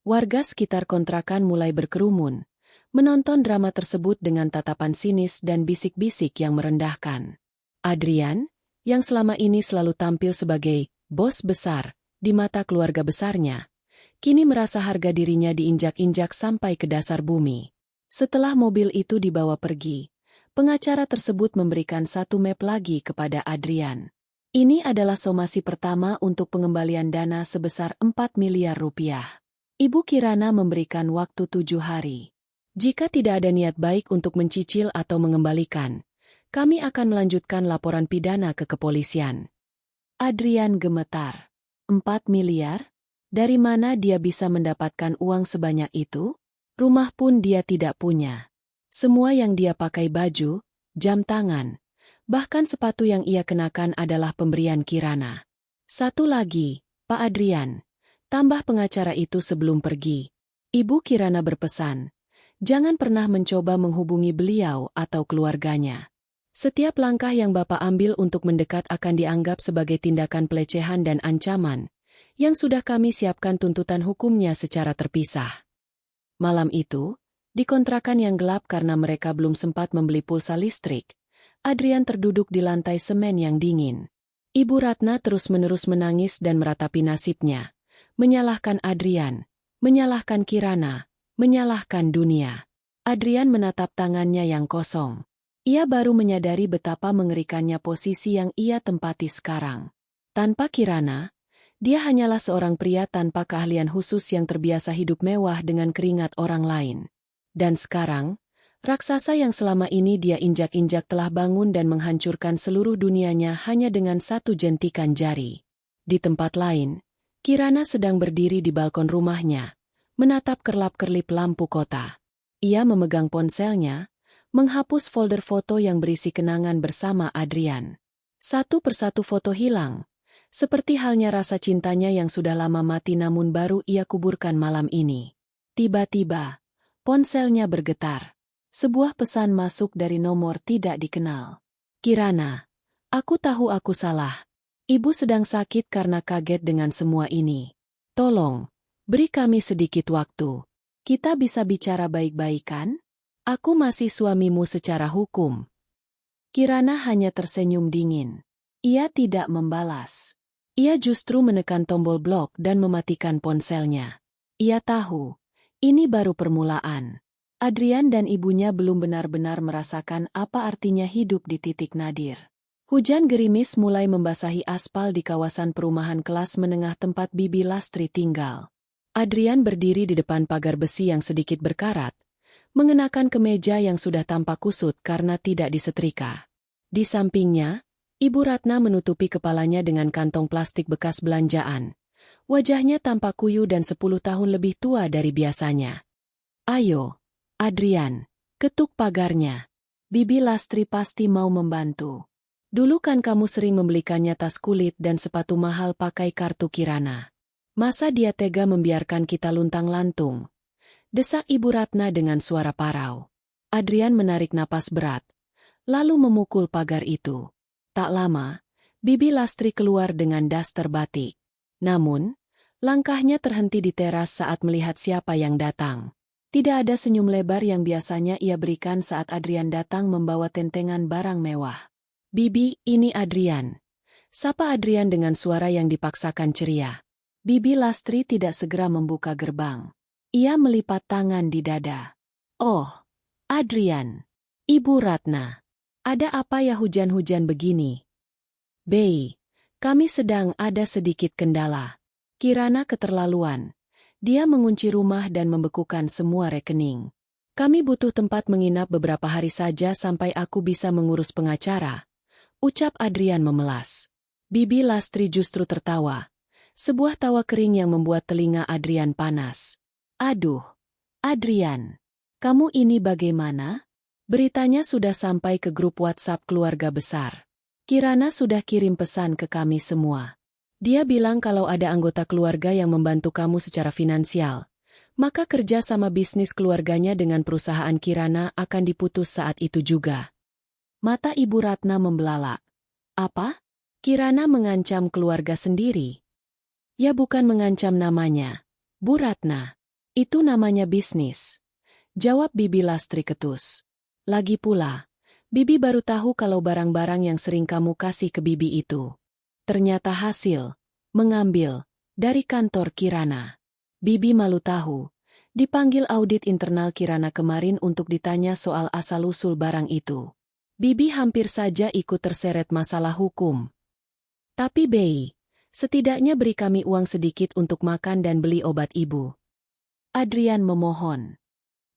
Warga sekitar kontrakan mulai berkerumun, menonton drama tersebut dengan tatapan sinis dan bisik-bisik yang merendahkan. Adrian, yang selama ini selalu tampil sebagai bos besar di mata keluarga besarnya, kini merasa harga dirinya diinjak-injak sampai ke dasar bumi. Setelah mobil itu dibawa pergi, pengacara tersebut memberikan satu map lagi kepada Adrian. Ini adalah somasi pertama untuk pengembalian dana sebesar 4 miliar rupiah. Ibu Kirana memberikan waktu 7 hari. Jika tidak ada niat baik untuk mencicil atau mengembalikan, kami akan melanjutkan laporan pidana ke kepolisian. Adrian gemetar. 4 miliar? Dari mana dia bisa mendapatkan uang sebanyak itu? Rumah pun dia tidak punya. Semua yang dia pakai baju, jam tangan, bahkan sepatu yang ia kenakan adalah pemberian Kirana. "Satu lagi, Pak Adrian," tambah pengacara itu sebelum pergi. Ibu Kirana berpesan, "Jangan pernah mencoba menghubungi beliau atau keluarganya. Setiap langkah yang Bapak ambil untuk mendekat akan dianggap sebagai tindakan pelecehan dan ancaman, yang sudah kami siapkan tuntutan hukumnya secara terpisah." Malam itu, di kontrakan yang gelap karena mereka belum sempat membeli pulsa listrik, Adrian terduduk di lantai semen yang dingin. Ibu Ratna terus-menerus menangis dan meratapi nasibnya, menyalahkan Adrian, menyalahkan Kirana, menyalahkan dunia. Adrian menatap tangannya yang kosong. Ia baru menyadari betapa mengerikannya posisi yang ia tempati sekarang. Tanpa Kirana, dia hanyalah seorang pria tanpa keahlian khusus yang terbiasa hidup mewah dengan keringat orang lain. Dan sekarang, raksasa yang selama ini dia injak-injak telah bangun dan menghancurkan seluruh dunianya hanya dengan satu jentikan jari. Di tempat lain, Kirana sedang berdiri di balkon rumahnya, menatap kerlap-kerlip lampu kota. Ia memegang ponselnya, menghapus folder foto yang berisi kenangan bersama Adrian. Satu persatu foto hilang, seperti halnya rasa cintanya yang sudah lama mati namun baru ia kuburkan malam ini. Tiba-tiba, ponselnya bergetar. Sebuah pesan masuk dari nomor tidak dikenal. "Kirana, aku tahu aku salah. Ibu sedang sakit karena kaget dengan semua ini. Tolong, beri kami sedikit waktu. Kita bisa bicara baik-baik kan? Aku masih suamimu secara hukum." Kirana hanya tersenyum dingin. Ia tidak membalas. Ia justru menekan tombol blok dan mematikan ponselnya. Ia tahu, ini baru permulaan. Adrian dan ibunya belum benar-benar merasakan apa artinya hidup di titik nadir. Hujan gerimis mulai membasahi aspal di kawasan perumahan kelas menengah tempat Bibi Lastri tinggal. Adrian berdiri di depan pagar besi yang sedikit berkarat, mengenakan kemeja yang sudah tampak kusut karena tidak disetrika. Di sampingnya, Ibu Ratna menutupi kepalanya dengan kantong plastik bekas belanjaan. Wajahnya tampak kuyu dan 10 tahun lebih tua dari biasanya. "Ayo, Adrian, ketuk pagarnya. Bibi Lastri pasti mau membantu. Dulu kan kamu sering membelikannya tas kulit dan sepatu mahal pakai kartu Kirana. Masa dia tega membiarkan kita luntang-lantung?" desak Ibu Ratna dengan suara parau. Adrian menarik napas berat, lalu memukul pagar itu. Tak lama, Bibi Lastri keluar dengan daster batik. Namun, langkahnya terhenti di teras saat melihat siapa yang datang. Tidak ada senyum lebar yang biasanya ia berikan saat Adrian datang membawa tentengan barang mewah. "Bibi, ini Adrian." Sapa Adrian dengan suara yang dipaksakan ceria. Bibi Lastri tidak segera membuka gerbang. Ia melipat tangan di dada. "Oh, Adrian. Ibu Ratna. Ada apa ya hujan-hujan begini?" "Bei, kami sedang ada sedikit kendala." Kirana keterlaluan. Dia mengunci rumah dan membekukan semua rekening. "Kami butuh tempat menginap beberapa hari saja sampai aku bisa mengurus pengacara," ucap Adrian memelas. Bibi Lastri justru tertawa. Sebuah tawa kering yang membuat telinga Adrian panas. "Aduh, Adrian. Kamu ini bagaimana?" "Beritanya sudah sampai ke grup WhatsApp keluarga besar. Kirana sudah kirim pesan ke kami semua. Dia bilang kalau ada anggota keluarga yang membantu kamu secara finansial, maka kerja sama bisnis keluarganya dengan perusahaan Kirana akan diputus saat itu juga." Mata Ibu Ratna membelalak. "Apa? Kirana mengancam keluarga sendiri?" "Ya bukan mengancam namanya, Bu Ratna. Itu namanya bisnis," jawab Bibi Lastri ketus. "Lagi pula, Bibi baru tahu kalau barang-barang yang sering kamu kasih ke Bibi itu ternyata hasil mengambil dari kantor Kirana." Bibi malu tahu. Dipanggil audit internal Kirana kemarin untuk ditanya soal asal-usul barang itu. Bibi hampir saja ikut terseret masalah hukum. "Tapi Bei, setidaknya beri kami uang sedikit untuk makan dan beli obat ibu." Adrian memohon.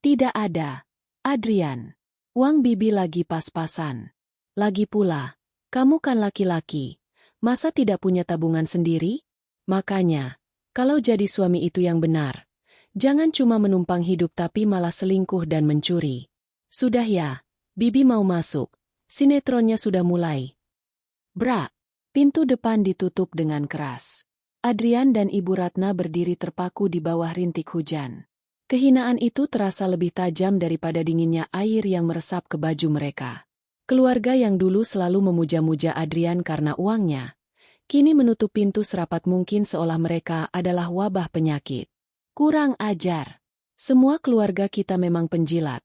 "Tidak ada, Adrian. Uang Bibi lagi pas-pasan. Lagi pula, kamu kan laki-laki. Masa tidak punya tabungan sendiri? Makanya, kalau jadi suami itu yang benar, jangan cuma menumpang hidup tapi malah selingkuh dan mencuri. Sudah ya, Bibi mau masuk. Sinetronnya sudah mulai." Brak! Pintu depan ditutup dengan keras. Adrian dan Ibu Ratna berdiri terpaku di bawah rintik hujan. Kehinaan itu terasa lebih tajam daripada dinginnya air yang meresap ke baju mereka. Keluarga yang dulu selalu memuja-muja Adrian karena uangnya, kini menutup pintu serapat mungkin seolah mereka adalah wabah penyakit. "Kurang ajar. Semua keluarga kita memang penjilat,"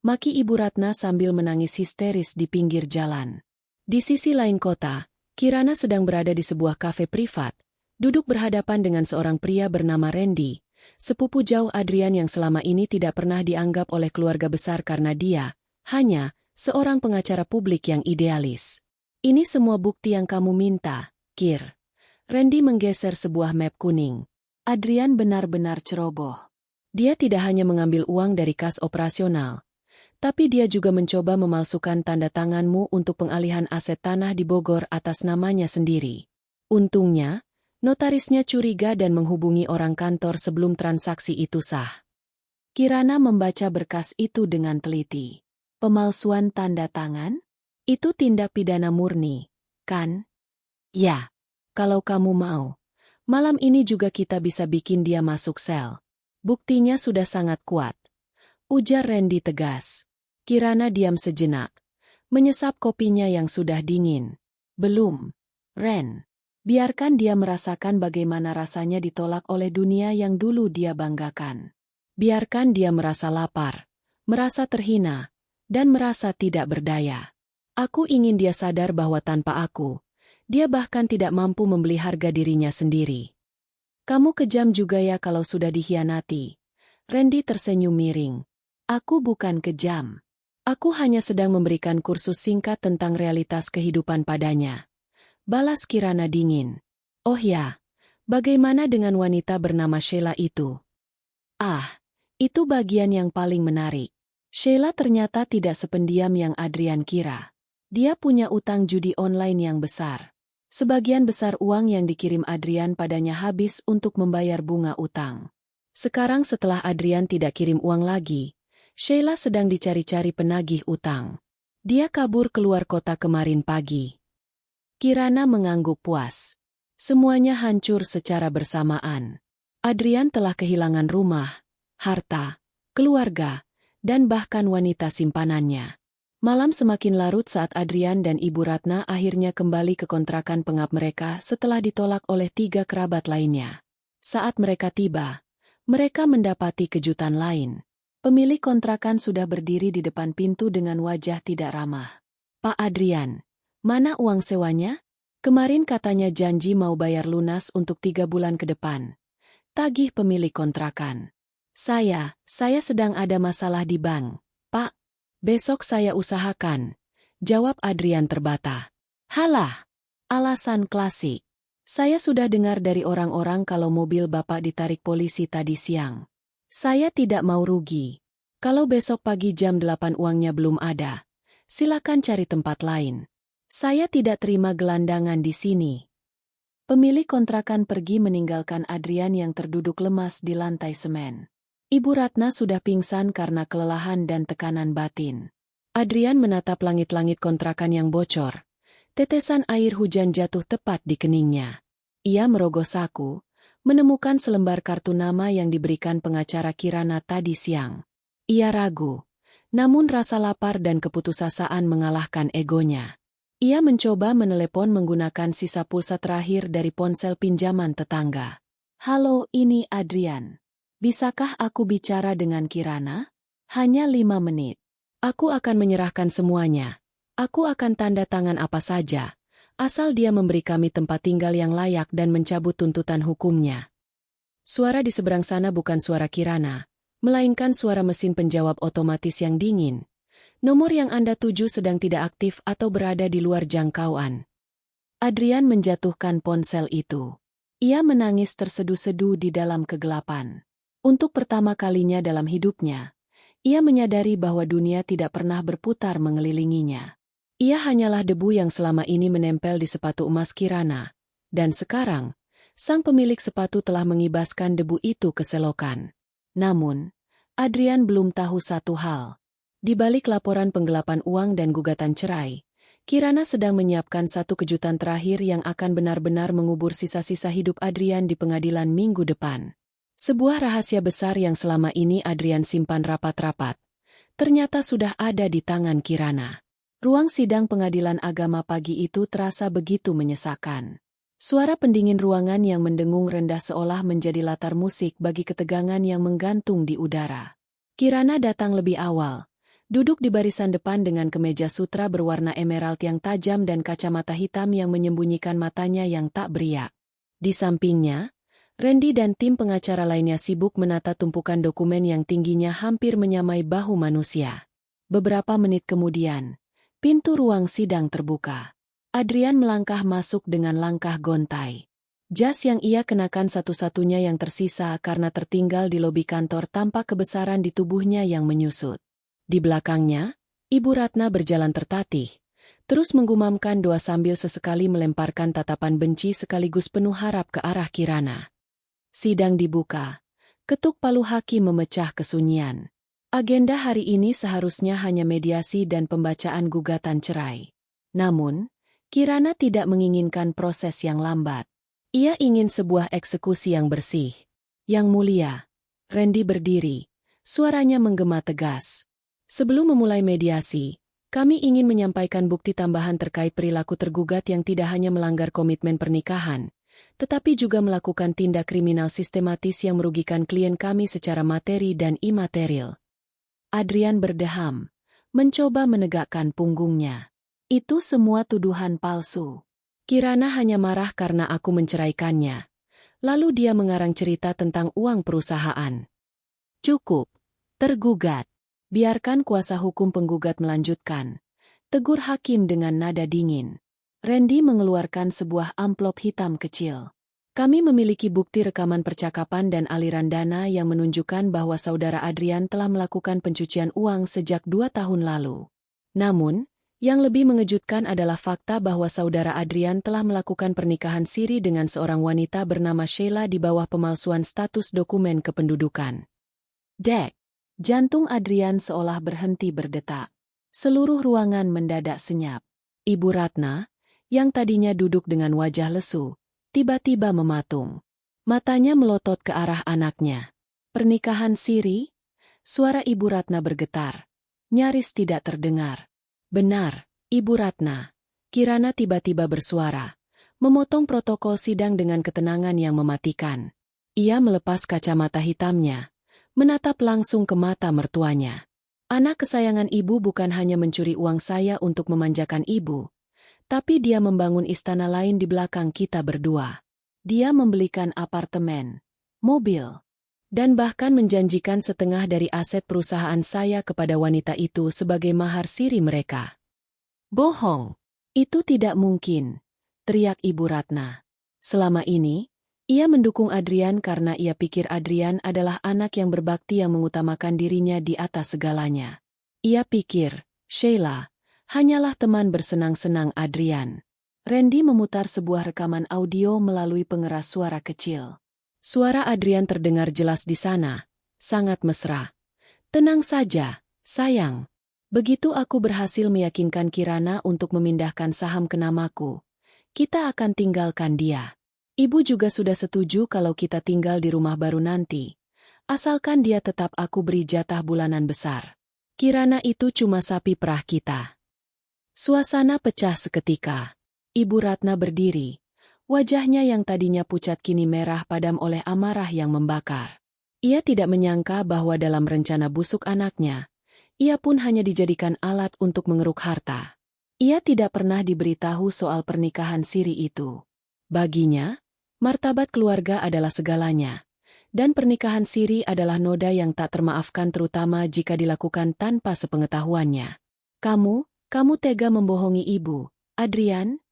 maki Ibu Ratna sambil menangis histeris di pinggir jalan. Di sisi lain kota, Kirana sedang berada di sebuah kafe privat, duduk berhadapan dengan seorang pria bernama Randy, sepupu jauh Adrian yang selama ini tidak pernah dianggap oleh keluarga besar karena dia hanya seorang pengacara publik yang idealis. "Ini semua bukti yang kamu minta, Kir." Randy menggeser sebuah map kuning. Adrian benar-benar ceroboh. Dia tidak hanya mengambil uang dari kas operasional, tapi dia juga mencoba memalsukan tanda tanganmu untuk pengalihan aset tanah di Bogor atas namanya sendiri. Untungnya, notarisnya curiga dan menghubungi orang kantor sebelum transaksi itu sah. Kirana membaca berkas itu dengan teliti. "Pemalsuan tanda tangan? Itu tindak pidana murni, kan?" "Ya, kalau kamu mau. Malam ini juga kita bisa bikin dia masuk sel. Buktinya sudah sangat kuat," ujar Randy tegas. Kirana diam sejenak, menyesap kopinya yang sudah dingin. "Belum, Ren. Biarkan dia merasakan bagaimana rasanya ditolak oleh dunia yang dulu dia banggakan. Biarkan dia merasa lapar, merasa terhina, dan merasa tidak berdaya. Aku ingin dia sadar bahwa tanpa aku, dia bahkan tidak mampu membeli harga dirinya sendiri." "Kamu kejam juga ya kalau sudah dikhianati." Randy tersenyum miring. "Aku bukan kejam. Aku hanya sedang memberikan kursus singkat tentang realitas kehidupan padanya," balas Kirana dingin. "Oh ya, bagaimana dengan wanita bernama Sheila itu?" "Ah, itu bagian yang paling menarik. Sheila ternyata tidak sependiam yang Adrian kira. Dia punya utang judi online yang besar. Sebagian besar uang yang dikirim Adrian padanya habis untuk membayar bunga utang. Sekarang setelah Adrian tidak kirim uang lagi, Sheila sedang dicari-cari penagih utang. Dia kabur keluar kota kemarin pagi." Kirana mengangguk puas. Semuanya hancur secara bersamaan. Adrian telah kehilangan rumah, harta, keluarga, dan bahkan wanita simpanannya. Malam semakin larut saat Adrian dan Ibu Ratna akhirnya kembali ke kontrakan pengap mereka setelah ditolak oleh 3 kerabat lainnya. Saat mereka tiba, mereka mendapati kejutan lain. Pemilik kontrakan sudah berdiri di depan pintu dengan wajah tidak ramah. "Pak Adrian, mana uang sewanya? Kemarin katanya janji mau bayar lunas untuk 3 bulan ke depan." Tagih pemilik kontrakan. Saya sedang ada masalah di bank, Pak. Besok saya usahakan," jawab Adrian terbata. "Halah, alasan klasik. Saya sudah dengar dari orang-orang kalau mobil Bapak ditarik polisi tadi siang. Saya tidak mau rugi. Kalau besok pagi jam 8 uangnya belum ada, silakan cari tempat lain. Saya tidak terima gelandangan di sini." Pemilik kontrakan pergi meninggalkan Adrian yang terduduk lemas di lantai semen. Ibu Ratna sudah pingsan karena kelelahan dan tekanan batin. Adrian menatap langit-langit kontrakan yang bocor. Tetesan air hujan jatuh tepat di keningnya. Ia merogoh saku, menemukan selembar kartu nama yang diberikan pengacara Kirana tadi siang. Ia ragu, namun rasa lapar dan keputusasaan mengalahkan egonya. Ia mencoba menelepon menggunakan sisa pulsa terakhir dari ponsel pinjaman tetangga. "Halo, ini Adrian. Bisakah aku bicara dengan Kirana? Hanya 5 menit. Aku akan menyerahkan semuanya. Aku akan tanda tangan apa saja, asal dia memberi kami tempat tinggal yang layak dan mencabut tuntutan hukumnya." Suara di seberang sana bukan suara Kirana, melainkan suara mesin penjawab otomatis yang dingin. "Nomor yang Anda tuju sedang tidak aktif atau berada di luar jangkauan." Adrian menjatuhkan ponsel itu. Ia menangis terseduh-seduh di dalam kegelapan. Untuk pertama kalinya dalam hidupnya, ia menyadari bahwa dunia tidak pernah berputar mengelilinginya. Ia hanyalah debu yang selama ini menempel di sepatu emas Kirana. Dan sekarang, sang pemilik sepatu telah mengibaskan debu itu ke selokan. Namun, Adrian belum tahu satu hal. Di balik laporan penggelapan uang dan gugatan cerai, Kirana sedang menyiapkan satu kejutan terakhir yang akan benar-benar mengubur sisa-sisa hidup Adrian di pengadilan minggu depan. Sebuah rahasia besar yang selama ini Adrian simpan rapat-rapat, ternyata sudah ada di tangan Kirana. Ruang sidang pengadilan agama pagi itu terasa begitu menyesakan. Suara pendingin ruangan yang mendengung rendah seolah menjadi latar musik bagi ketegangan yang menggantung di udara. Kirana datang lebih awal. Duduk di barisan depan dengan kemeja sutra berwarna emerald yang tajam dan kacamata hitam yang menyembunyikan matanya yang tak beriak. Di sampingnya, Randy dan tim pengacara lainnya sibuk menata tumpukan dokumen yang tingginya hampir menyamai bahu manusia. Beberapa menit kemudian, pintu ruang sidang terbuka. Adrian melangkah masuk dengan langkah gontai. Jas yang ia kenakan satu-satunya yang tersisa karena tertinggal di lobi kantor tampak kebesaran di tubuhnya yang menyusut. Di belakangnya, Ibu Ratna berjalan tertatih, terus menggumamkan doa sambil sesekali melemparkan tatapan benci sekaligus penuh harap ke arah Kirana. Sidang dibuka. Ketuk palu hakim memecah kesunyian. Agenda hari ini seharusnya hanya mediasi dan pembacaan gugatan cerai. Namun, Kirana tidak menginginkan proses yang lambat. Ia ingin sebuah eksekusi yang bersih. "Yang mulia," Randy berdiri, suaranya menggema tegas. "Sebelum memulai mediasi, kami ingin menyampaikan bukti tambahan terkait perilaku tergugat yang tidak hanya melanggar komitmen pernikahan, tetapi juga melakukan tindak kriminal sistematis yang merugikan klien kami secara materi dan imaterial." Adrian berdeham, mencoba menegakkan punggungnya. "Itu semua tuduhan palsu. Kirana hanya marah karena aku menceraikannya. Lalu dia mengarang cerita tentang uang perusahaan." "Cukup, tergugat. Biarkan kuasa hukum penggugat melanjutkan," tegur hakim dengan nada dingin. Randy mengeluarkan sebuah amplop hitam kecil. "Kami memiliki bukti rekaman percakapan dan aliran dana yang menunjukkan bahwa saudara Adrian telah melakukan pencucian uang sejak 2 tahun lalu. Namun, yang lebih mengejutkan adalah fakta bahwa saudara Adrian telah melakukan pernikahan siri dengan seorang wanita bernama Sheila di bawah pemalsuan status dokumen kependudukan." Dek! Jantung Adrian seolah berhenti berdetak. Seluruh ruangan mendadak senyap. Ibu Ratna, yang tadinya duduk dengan wajah lesu, tiba-tiba mematung. Matanya melotot ke arah anaknya. "Pernikahan siri?" Suara Ibu Ratna bergetar, nyaris tidak terdengar. Benar, Ibu Ratna. Kirana tiba-tiba bersuara, memotong protokol sidang dengan ketenangan yang mematikan. Ia melepas kacamata hitamnya, menatap langsung ke mata mertuanya. Anak kesayangan ibu bukan hanya mencuri uang saya untuk memanjakan ibu, tapi dia membangun istana lain di belakang kita berdua. Dia membelikan apartemen, mobil, dan bahkan menjanjikan setengah dari aset perusahaan saya kepada wanita itu sebagai mahar siri mereka. Bohong. Itu tidak mungkin, teriak Ibu Ratna. Selama ini, ia mendukung Adrian karena ia pikir Adrian adalah anak yang berbakti yang mengutamakan dirinya di atas segalanya. Ia pikir, Sheila, hanyalah teman bersenang-senang Adrian. Randy memutar sebuah rekaman audio melalui pengeras suara kecil. Suara Adrian terdengar jelas di sana, sangat mesra. Tenang saja, sayang. Begitu aku berhasil meyakinkan Kirana untuk memindahkan saham ke namaku, kita akan tinggalkan dia. Ibu juga sudah setuju kalau kita tinggal di rumah baru nanti, asalkan dia tetap aku beri jatah bulanan besar. Kirana itu cuma sapi perah kita. Suasana pecah seketika. Ibu Ratna berdiri. Wajahnya yang tadinya pucat kini merah padam oleh amarah yang membakar. Ia tidak menyangka bahwa dalam rencana busuk anaknya, ia pun hanya dijadikan alat untuk mengeruk harta. Ia tidak pernah diberitahu soal pernikahan siri itu. Baginya, martabat keluarga adalah segalanya, dan pernikahan siri adalah noda yang tak termaafkan terutama jika dilakukan tanpa sepengetahuannya. Kamu tega membohongi ibu, Adrian?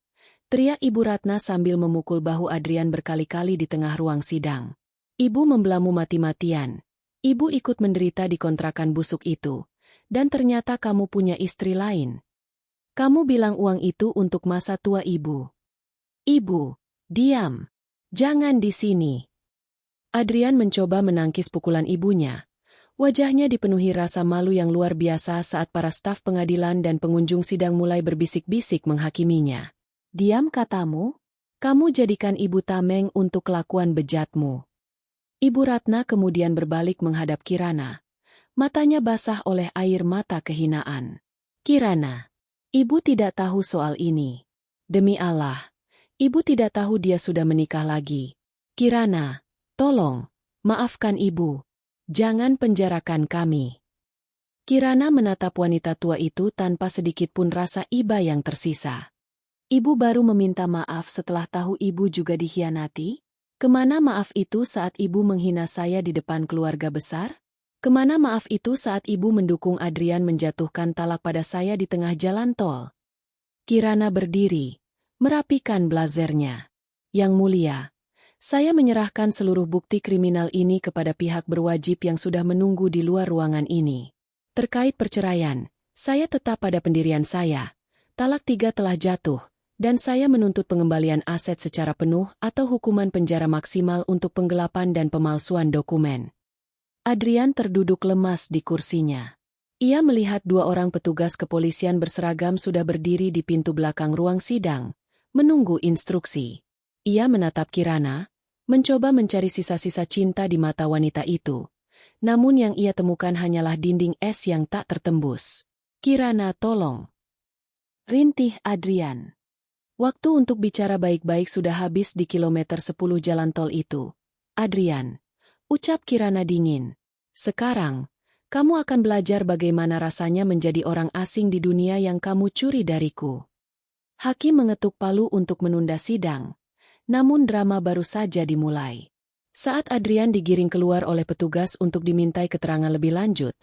Teriak Ibu Ratna sambil memukul bahu Adrian berkali-kali di tengah ruang sidang. Ibu membelamu mati-matian. Ibu ikut menderita di kontrakan busuk itu. Dan ternyata kamu punya istri lain. Kamu bilang uang itu untuk masa tua ibu. Ibu, diam. Jangan di sini. Adrian mencoba menangkis pukulan ibunya. Wajahnya dipenuhi rasa malu yang luar biasa saat para staf pengadilan dan pengunjung sidang mulai berbisik-bisik menghakiminya. Diam katamu? Kamu jadikan ibu tameng untuk kelakuan bejatmu. Ibu Ratna kemudian berbalik menghadap Kirana. Matanya basah oleh air mata kehinaan. Kirana, ibu tidak tahu soal ini. Demi Allah, ibu tidak tahu dia sudah menikah lagi. Kirana, tolong, maafkan ibu. Jangan penjarakan kami. Kirana menatap wanita tua itu tanpa sedikit pun rasa iba yang tersisa. Ibu baru meminta maaf setelah tahu ibu juga dikhianati? Kemana maaf itu saat ibu menghina saya di depan keluarga besar? Kemana maaf itu saat ibu mendukung Adrian menjatuhkan talak pada saya di tengah jalan tol? Kirana berdiri, merapikan blazernya. Yang mulia, saya menyerahkan seluruh bukti kriminal ini kepada pihak berwajib yang sudah menunggu di luar ruangan ini. Terkait perceraian, saya tetap pada pendirian saya. Talak 3 telah jatuh, dan saya menuntut pengembalian aset secara penuh atau hukuman penjara maksimal untuk penggelapan dan pemalsuan dokumen. Adrian terduduk lemas di kursinya. Ia melihat 2 orang petugas kepolisian berseragam sudah berdiri di pintu belakang ruang sidang, menunggu instruksi. Ia menatap Kirana, mencoba mencari sisa-sisa cinta di mata wanita itu. Namun yang ia temukan hanyalah dinding es yang tak tertembus. Kirana, tolong. Rintih Adrian. Waktu untuk bicara baik-baik sudah habis di kilometer 10 jalan tol itu. Adrian, ucap Kirana dingin. Sekarang, kamu akan belajar bagaimana rasanya menjadi orang asing di dunia yang kamu curi dariku. Hakim mengetuk palu untuk menunda sidang. Namun drama baru saja dimulai. Saat Adrian digiring keluar oleh petugas untuk dimintai keterangan lebih lanjut,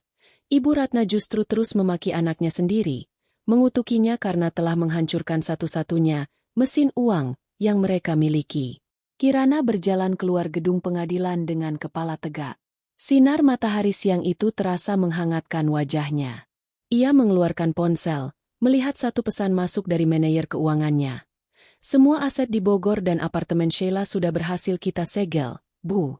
Ibu Ratna justru terus memaki anaknya sendiri, mengutukinya karena telah menghancurkan satu-satunya mesin uang yang mereka miliki. Kirana berjalan keluar gedung pengadilan dengan kepala tegak. Sinar matahari siang itu terasa menghangatkan wajahnya. Ia mengeluarkan ponsel, melihat satu pesan masuk dari manajer keuangannya. Semua aset di Bogor dan apartemen Sheila sudah berhasil kita segel, Bu.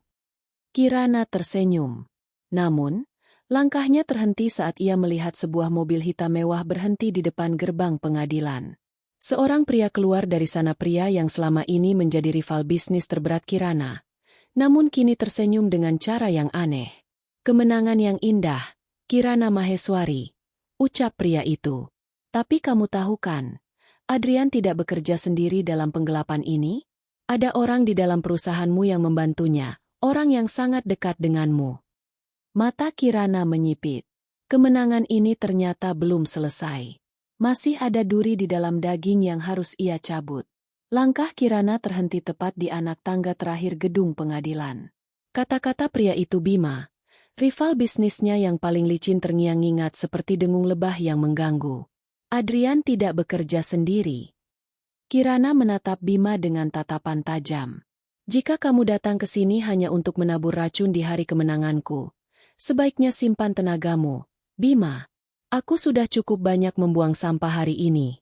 Kirana tersenyum. Namun, langkahnya terhenti saat ia melihat sebuah mobil hitam mewah berhenti di depan gerbang pengadilan. Seorang pria keluar dari sana, pria yang selama ini menjadi rival bisnis terberat Kirana. Namun kini tersenyum dengan cara yang aneh. Kemenangan yang indah, Kirana Maheswari, ucap pria itu. Tapi kamu tahu kan, Adrian tidak bekerja sendiri dalam penggelapan ini? Ada orang di dalam perusahaanmu yang membantunya, orang yang sangat dekat denganmu. Mata Kirana menyipit. Kemenangan ini ternyata belum selesai. Masih ada duri di dalam daging yang harus ia cabut. Langkah Kirana terhenti tepat di anak tangga terakhir gedung pengadilan. Kata-kata pria itu Bima, rival bisnisnya yang paling licin terngiang-ngingat seperti dengung lebah yang mengganggu. Adrian tidak bekerja sendiri. Kirana menatap Bima dengan tatapan tajam. Jika kamu datang ke sini hanya untuk menabur racun di hari kemenanganku, sebaiknya simpan tenagamu, Bima. Aku sudah cukup banyak membuang sampah hari ini.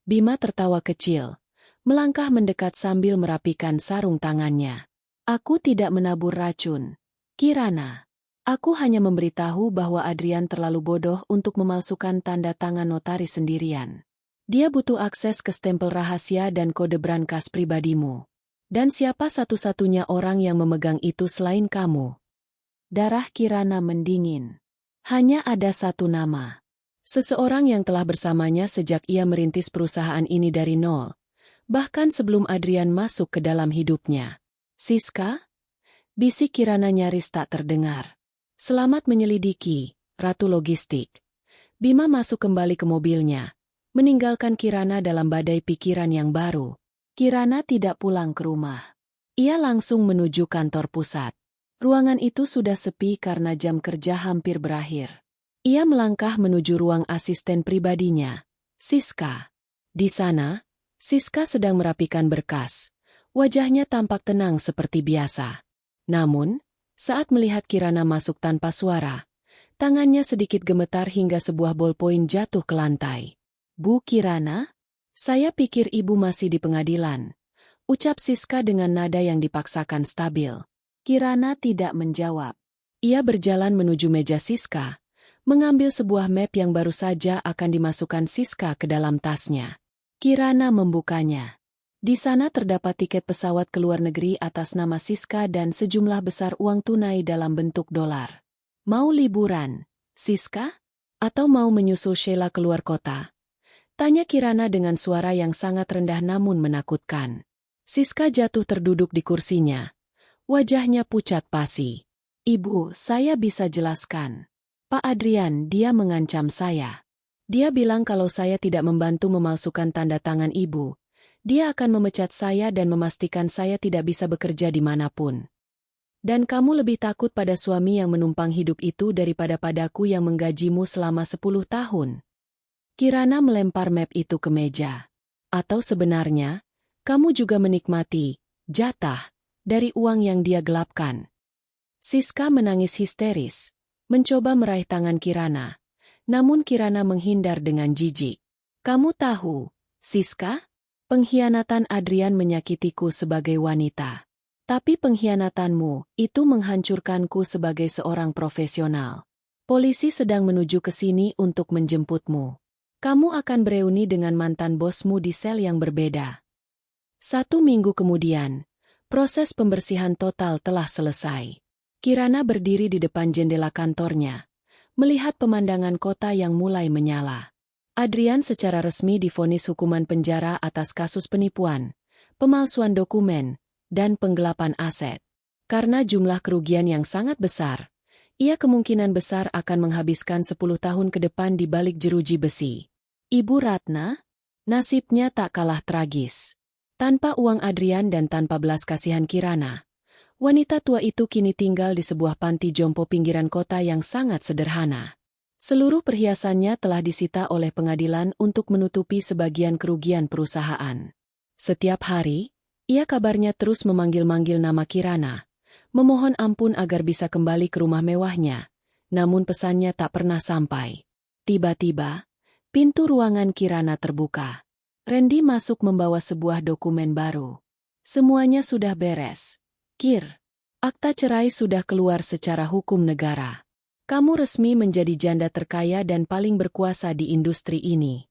Bima tertawa kecil, melangkah mendekat sambil merapikan sarung tangannya. Aku tidak menabur racun, Kirana. Aku hanya memberitahu bahwa Adrian terlalu bodoh untuk memalsukan tanda tangan notaris sendirian. Dia butuh akses ke stempel rahasia dan kode brankas pribadimu. Dan siapa satu-satunya orang yang memegang itu selain kamu? Darah Kirana mendingin. Hanya ada satu nama. Seseorang yang telah bersamanya sejak ia merintis perusahaan ini dari nol. Bahkan sebelum Adrian masuk ke dalam hidupnya. Siska? Bisik Kirana nyaris tak terdengar. Selamat menyelidiki, Ratu Logistik. Bima masuk kembali ke mobilnya, meninggalkan Kirana dalam badai pikiran yang baru. Kirana tidak pulang ke rumah. Ia langsung menuju kantor pusat. Ruangan itu sudah sepi karena jam kerja hampir berakhir. Ia melangkah menuju ruang asisten pribadinya, Siska. Di sana, Siska sedang merapikan berkas. Wajahnya tampak tenang seperti biasa. Namun, saat melihat Kirana masuk tanpa suara, tangannya sedikit gemetar hingga sebuah bolpoin jatuh ke lantai. Bu Kirana? Saya pikir ibu masih di pengadilan. Ucap Siska dengan nada yang dipaksakan stabil. Kirana tidak menjawab. Ia berjalan menuju meja Siska, mengambil sebuah map yang baru saja akan dimasukkan Siska ke dalam tasnya. Kirana membukanya. Di sana terdapat tiket pesawat ke luar negeri atas nama Siska dan sejumlah besar uang tunai dalam bentuk dolar. Mau liburan, Siska? Atau mau menyusul Sheila keluar kota? Tanya Kirana dengan suara yang sangat rendah namun menakutkan. Siska jatuh terduduk di kursinya. Wajahnya pucat pasi. Ibu, saya bisa jelaskan. Pak Adrian, dia mengancam saya. Dia bilang kalau saya tidak membantu memalsukan tanda tangan ibu, dia akan memecat saya dan memastikan saya tidak bisa bekerja dimanapun. Dan kamu lebih takut pada suami yang menumpang hidup itu daripada padaku yang menggajimu selama 10 tahun. Kirana melempar map itu ke meja. Atau sebenarnya, kamu juga menikmati jatah dari uang yang dia gelapkan. Siska menangis histeris, mencoba meraih tangan Kirana. Namun Kirana menghindar dengan jijik. Kamu tahu, Siska? Pengkhianatan Adrian menyakitiku sebagai wanita. Tapi pengkhianatanmu itu menghancurkanku sebagai seorang profesional. Polisi sedang menuju ke sini untuk menjemputmu. Kamu akan bereuni dengan mantan bosmu di sel yang berbeda. 1 minggu kemudian, proses pembersihan total telah selesai. Kirana berdiri di depan jendela kantornya, melihat pemandangan kota yang mulai menyala. Adrian secara resmi divonis hukuman penjara atas kasus penipuan, pemalsuan dokumen, dan penggelapan aset. Karena jumlah kerugian yang sangat besar, ia kemungkinan besar akan menghabiskan 10 tahun ke depan di balik jeruji besi. Ibu Ratna? Nasibnya tak kalah tragis. Tanpa uang Adrian dan tanpa belas kasihan Kirana, wanita tua itu kini tinggal di sebuah panti jompo pinggiran kota yang sangat sederhana. Seluruh perhiasannya telah disita oleh pengadilan untuk menutupi sebagian kerugian perusahaan. Setiap hari, ia kabarnya terus memanggil-manggil nama Kirana, memohon ampun agar bisa kembali ke rumah mewahnya, namun pesannya tak pernah sampai. Tiba-tiba, pintu ruangan Kirana terbuka. Randy masuk membawa sebuah dokumen baru. Semuanya sudah beres. Kir, akta cerai sudah keluar secara hukum negara. Kamu resmi menjadi janda terkaya dan paling berkuasa di industri ini.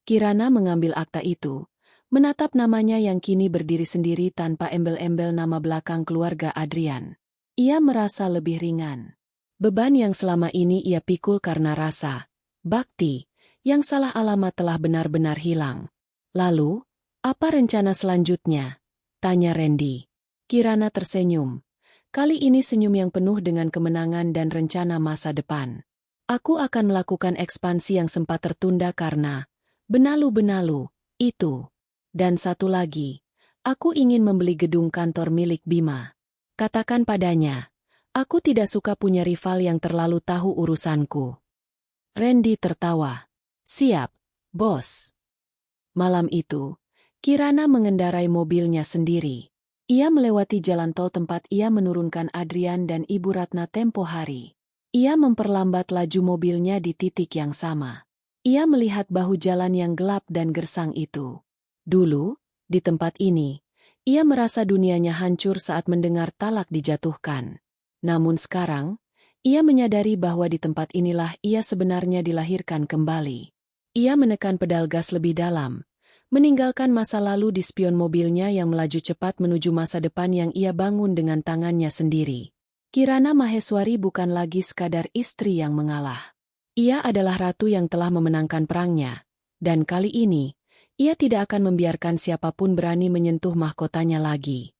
Kirana mengambil akta itu, menatap namanya yang kini berdiri sendiri tanpa embel-embel nama belakang keluarga Adrian. Ia merasa lebih ringan. Beban yang selama ini ia pikul karena rasa bakti Yang salah alamat telah benar-benar hilang. Lalu, apa rencana selanjutnya? Tanya Randy. Kirana tersenyum. Kali ini senyum yang penuh dengan kemenangan dan rencana masa depan. Aku akan melakukan ekspansi yang sempat tertunda karena benalu-benalu itu. Dan satu lagi, aku ingin membeli gedung kantor milik Bima. Katakan padanya, aku tidak suka punya rival yang terlalu tahu urusanku. Randy tertawa. Siap, bos. Malam itu, Kirana mengendarai mobilnya sendiri. Ia melewati jalan tol tempat ia menurunkan Adrian dan Ibu Ratna tempo hari. Ia memperlambat laju mobilnya di titik yang sama. Ia melihat bahu jalan yang gelap dan gersang itu. Dulu, di tempat ini, ia merasa dunianya hancur saat mendengar talak dijatuhkan. Namun sekarang, ia menyadari bahwa di tempat inilah ia sebenarnya dilahirkan kembali. Ia menekan pedal gas lebih dalam, meninggalkan masa lalu di spion mobilnya yang melaju cepat menuju masa depan yang ia bangun dengan tangannya sendiri. Kirana Maheswari bukan lagi sekadar istri yang mengalah. Ia adalah ratu yang telah memenangkan perangnya, dan kali ini, ia tidak akan membiarkan siapapun berani menyentuh mahkotanya lagi.